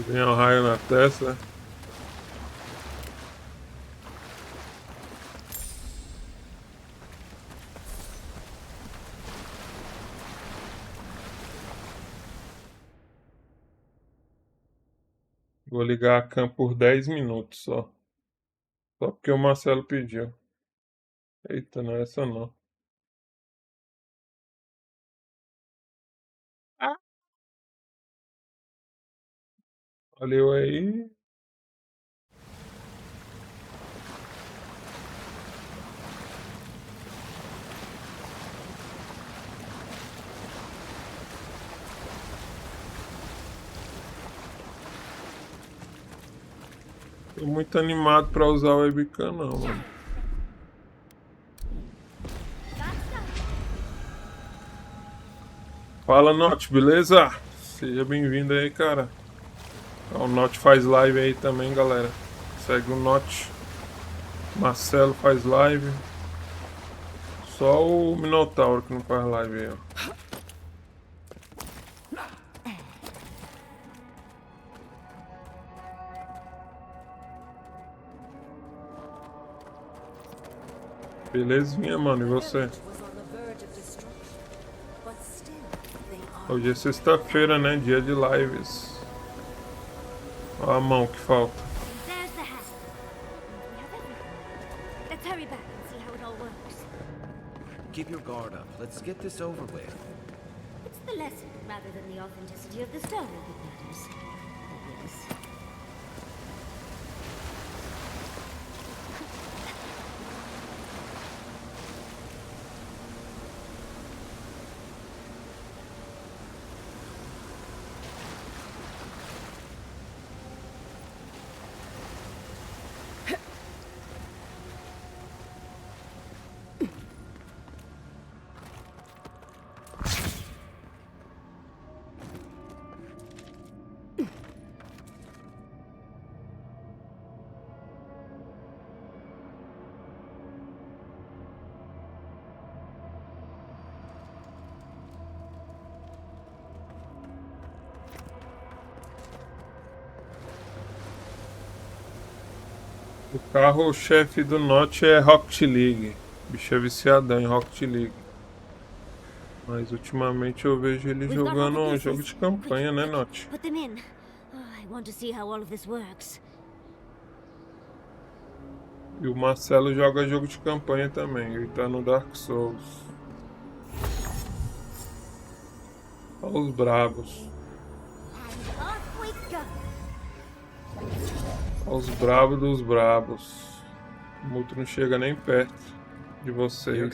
Vem um raio na testa. Vou ligar a cam por 10 minutos só. Só porque o Marcelo pediu. Eita, não é essa não. Valeu aí. Tô muito animado pra usar o webcam não, mano. Fala, Note, beleza? Seja bem-vindo aí, cara. O Note faz live aí também, galera. Segue o Note. Marcelo faz live. Só o Minotauro que não faz live aí, ó. Belezinha, mano, e você? Hoje é sexta-feira, né? Dia de lives. Olha a mão que falta. Keep your guard up. Let's get this over with. It's the lesson rather than the authenticity of the story that matters. Yes. O carro-chefe do Note é Rocket League. O bicho é viciadão em Rocket League. Mas ultimamente eu vejo ele jogando um jogo de campanha, né, Note? Put them in. I want to see how all of this works. E o Marcelo joga jogo de campanha também. Ele tá no Dark Souls. Olha os brabos. Olha os brabos dos brabos. O Muto não chega nem perto de vocês.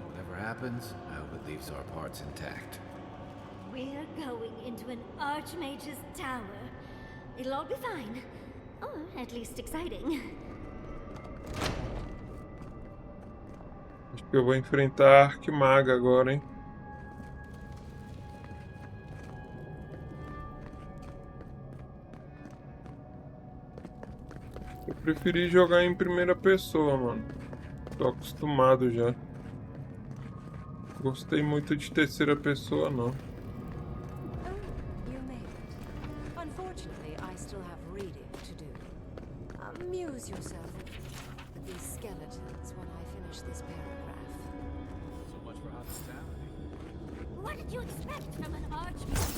Whatever happens, I hope it leaves our parts intact. We're going into an Archmage's tower. It'll all be fine. Or at least exciting. Acho que eu vou enfrentar a Arquimaga agora, hein? Eu preferi jogar em primeira pessoa, mano. Tô acostumado já. Gostei muito de terceira pessoa, não. You made it. Unfortunately, I still have reading to do. Amuse yourself with these skeletons when I finish this paragraph. So much for hospitality. What did you expect from an Archmage?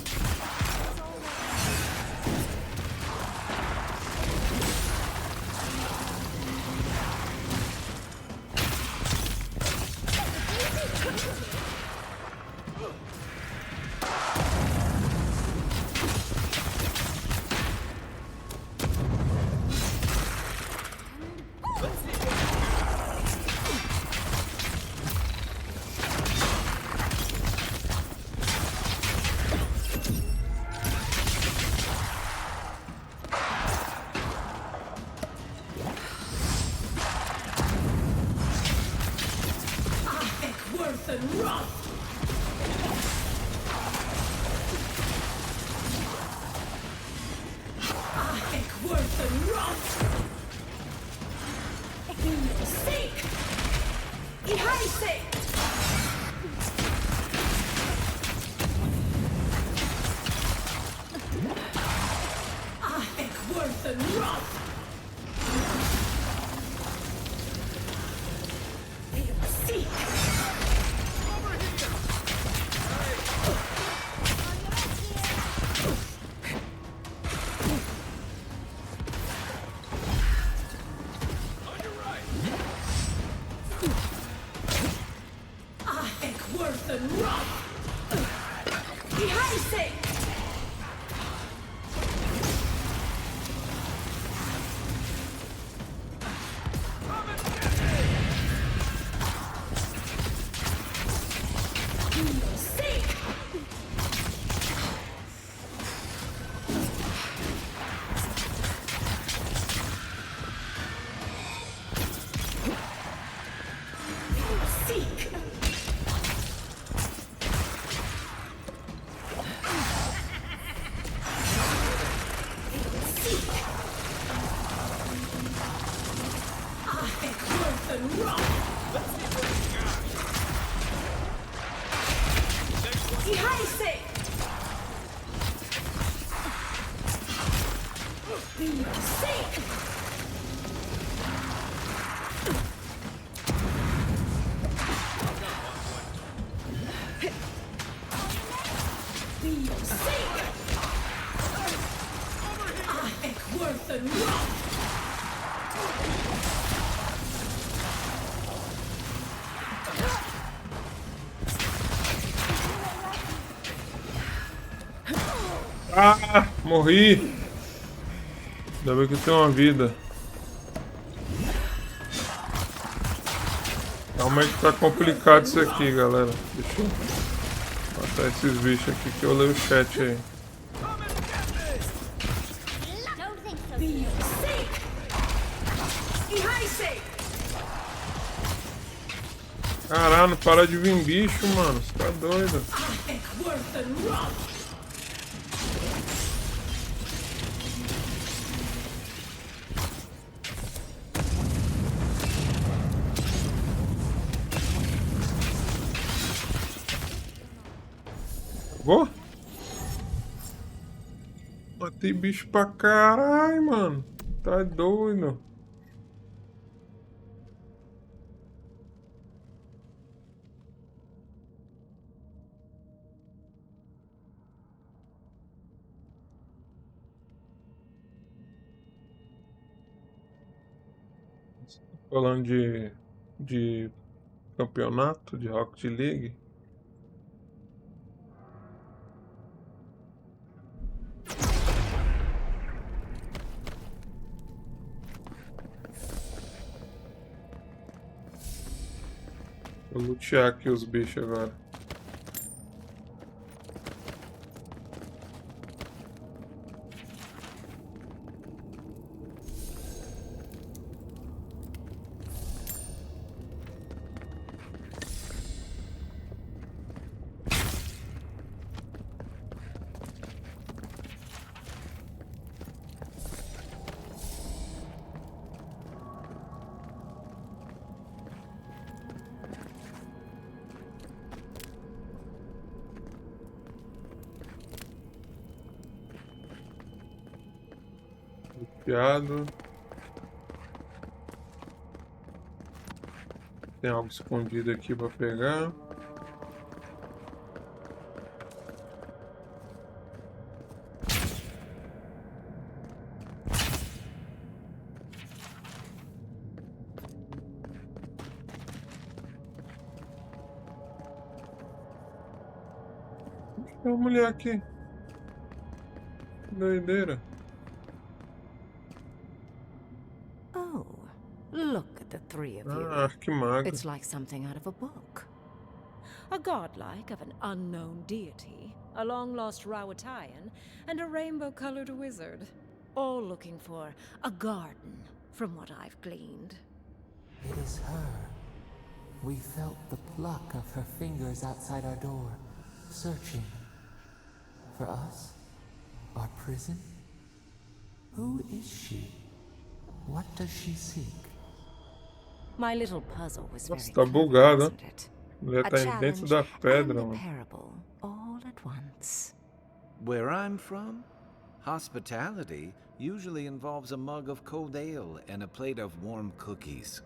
Ah, morri. Ainda bem que eu tenho uma vida. Calma aí que tá complicado isso aqui, galera. Deixa eu matar esses bichos aqui que eu leio o chat aí. Caralho, não para de vir bicho, mano. Você tá doido? Vou? Matei bicho pra caralho, mano. Tá doido. Falando de campeonato de Rocket League. Vou lutear aqui os bichos agora. Luteado. Tem algo escondido aqui para pegar. Tem uma mulher aqui. Doideira. Oh, look at the three of you. Arquimago. It's like something out of a book. A godlike of an unknown deity, a long-lost Rawatayan, and a rainbow-colored wizard. All looking for a garden, from what I've gleaned. It is her. We felt the pluck of her fingers outside our door, searching. For us? Our prison? Who is she? What does she seek? My little puzzle was Nossa, very tá clever, bugada. wasn't it? A mulher A tá dentro da challenge pedra, and a mano. parable, all at once. Where I'm from, hospitality usually involves a mug of cold ale and a plate of warm cookies.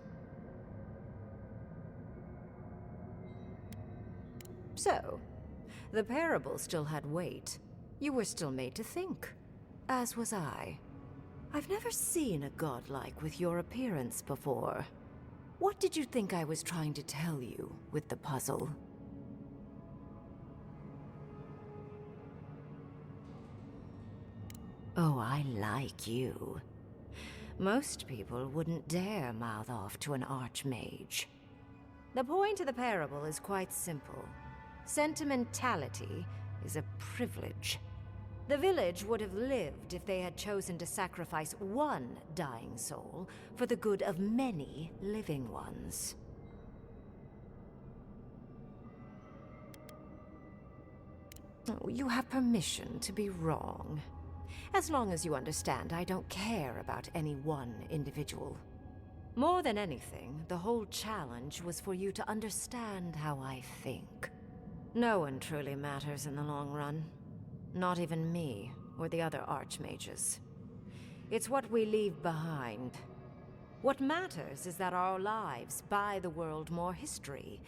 So, the parable still had weight. You were still made to think, as was I. I've never seen a godlike with your appearance before. What did you think I was trying to tell you with the puzzle? Oh, I like you. Most people wouldn't dare mouth off to an archmage. The point of the parable is quite simple. Sentimentality is a privilege. The village would have lived if they had chosen to sacrifice one dying soul for the good of many living ones. Oh, you have permission to be wrong. As long as you understand, I don't care about any one individual. More than anything, the whole challenge was for you to understand how I think. No one truly matters in the long run. Not even me, or the other archmages. It's what we leave behind. What matters is that our lives buy the world more history,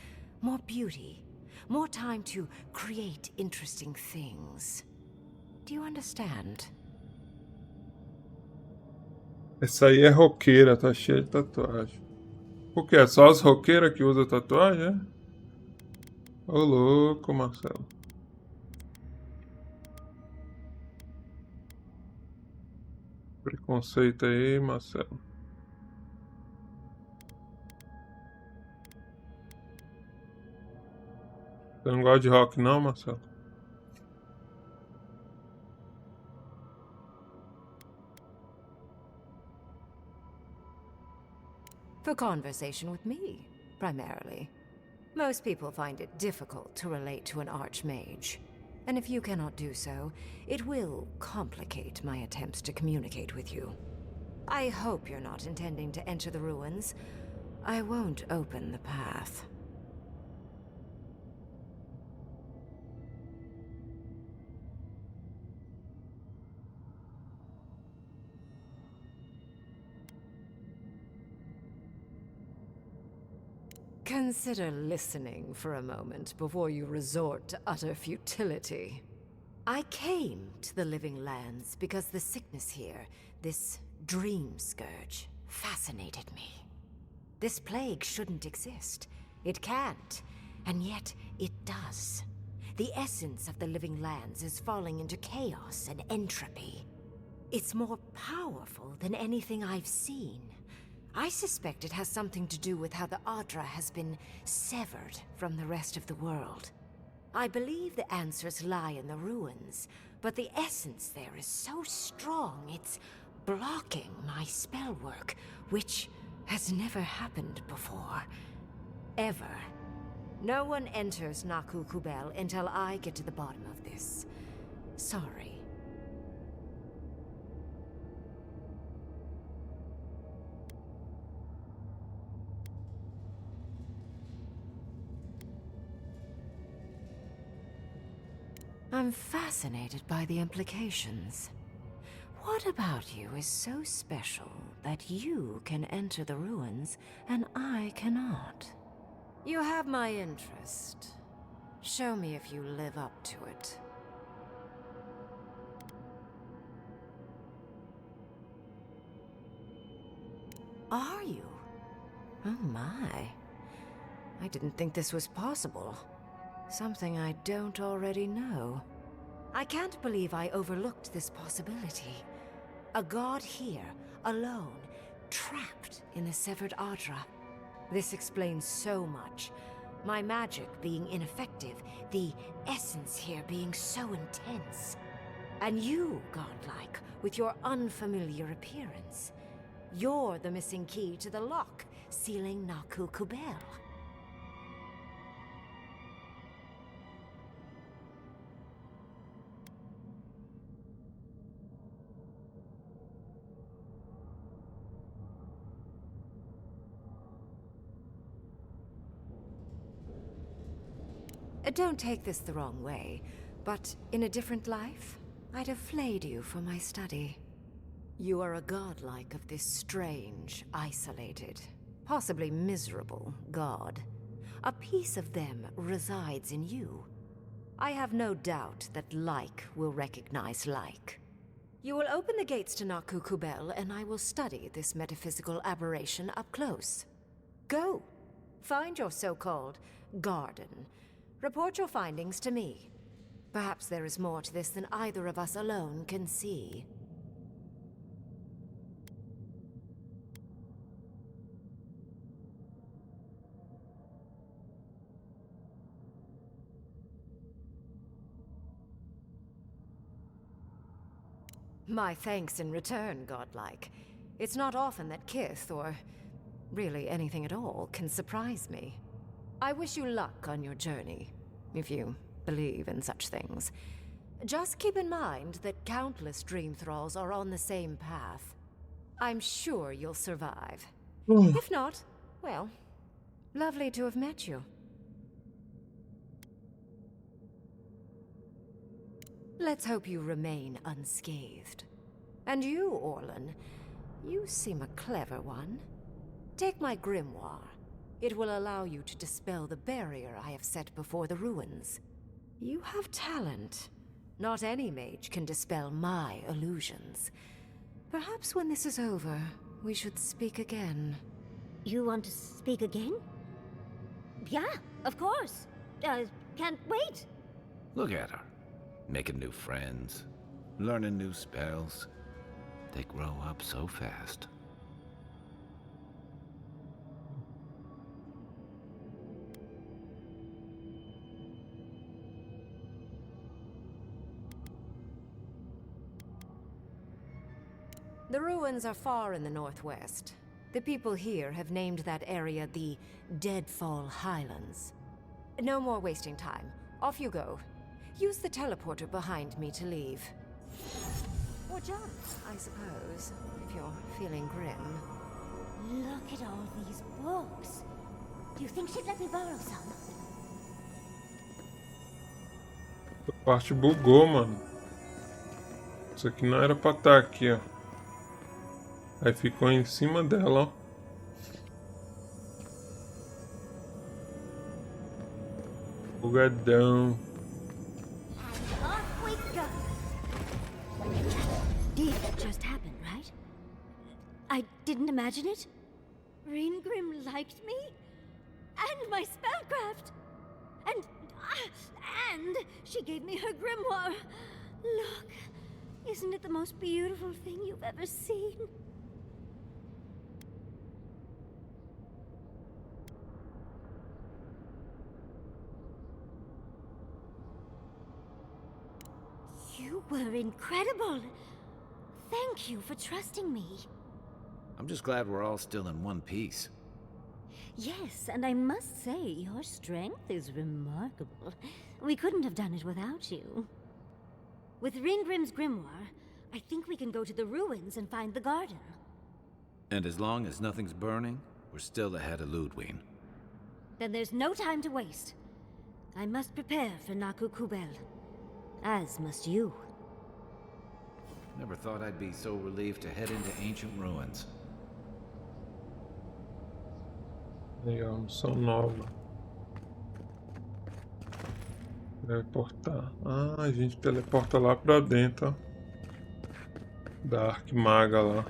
more beauty, more time to create interesting things. Do you understand? Essa aí é roqueira, tá cheia de tatuagem. O que? É só as roqueiras que usam tatuagem, é? Ô louco, Marcelo. Preconceito aí, Marcelo. Você não gosta de rock não, Marcelo? For conversation with me, primarily. Most people find it difficult to relate to an archmage. And if you cannot do so, it will complicate my attempts to communicate with you. I hope you're not intending to enter the ruins. I won't open the path. Consider listening for a moment before you resort to utter futility. I came to the Living Lands because the sickness here, this dream scourge, fascinated me. This plague shouldn't exist. It can't, and yet it does. The essence of the living lands is falling into chaos and entropy. It's more powerful than anything I've seen. I suspect it has something to do with how the Adra has been severed from the rest of the world. I believe the answers lie in the ruins, but the essence there is so strong it's blocking my spell work, which has never happened before. Ever. No one enters Naku Kubel until I get to the bottom of this. Sorry. I'm fascinated by the implications. What about you is so special that you can enter the ruins and I cannot? You have my interest. Show me if you live up to it. Are you? Oh my. I didn't think this was possible. Something I don't already know. I can't believe I overlooked this possibility. A god here, alone, trapped in the severed Adra. This explains so much. My magic being ineffective, the essence here being so intense. And you, godlike, with your unfamiliar appearance. You're the missing key to the lock, sealing Naku Kubel. Don't take this the wrong way, but in a different life, I'd have flayed you for my study. You are a godlike of this strange, isolated, possibly miserable god. A piece of them resides in you. I have no doubt that like will recognize like. You will open the gates to Naku Kubel, and I will study this metaphysical aberration up close. Go. Find your so-called garden. Report your findings to me. Perhaps there is more to this than either of us alone can see. My thanks in return, godlike. It's not often that Kith, or really anything at all, can surprise me. I wish you luck on your journey, if you believe in such things. Just keep in mind that countless dream thralls are on the same path. I'm sure you'll survive. If not, well, lovely to have met you. Let's hope you remain unscathed. And you, Orlan, you seem a clever one. Take my grimoire. It will allow you to dispel the barrier I have set before the ruins. You have talent. Not any mage can dispel my illusions. Perhaps when this is over, we should speak again. You want to speak again? Yeah, of course. Can't wait. Look at her. Making new friends. Learning new spells. They grow up so fast. The ruins are far in the northwest. The people here have named that area the Deadfall Highlands. No more wasting time. Off you go. Use the teleporter behind me to leave. Or jump, I suppose, if you're feeling grim. Look at all these books. Do you think she'd let me borrow some? A parte bugou, mano. Isso aqui não era pra estar aqui, ó. Aí ficou em cima dela, ó. Bugadão. Off we go. Did just happen, right? I didn't imagine it? Ringrim liked me? And my spellcraft! And she gave me her grimoire! Look, isn't it the most beautiful thing you've ever seen? You were incredible! Thank you for trusting me. I'm just glad we're all still in one piece. Yes, and I must say, your strength is remarkable. We couldn't have done it without you. With Ringrim's grimoire, I think we can go to the ruins and find the garden. And as long as nothing's burning, we're still ahead of Ludwig. Then there's no time to waste. I must prepare for Naku Kubel. As must you. Never thought I'd be so relieved to head into ancient ruins. Legal, missão nova. Teleportar. A gente teleporta lá pra dentro, ó. Da Arquimaga lá.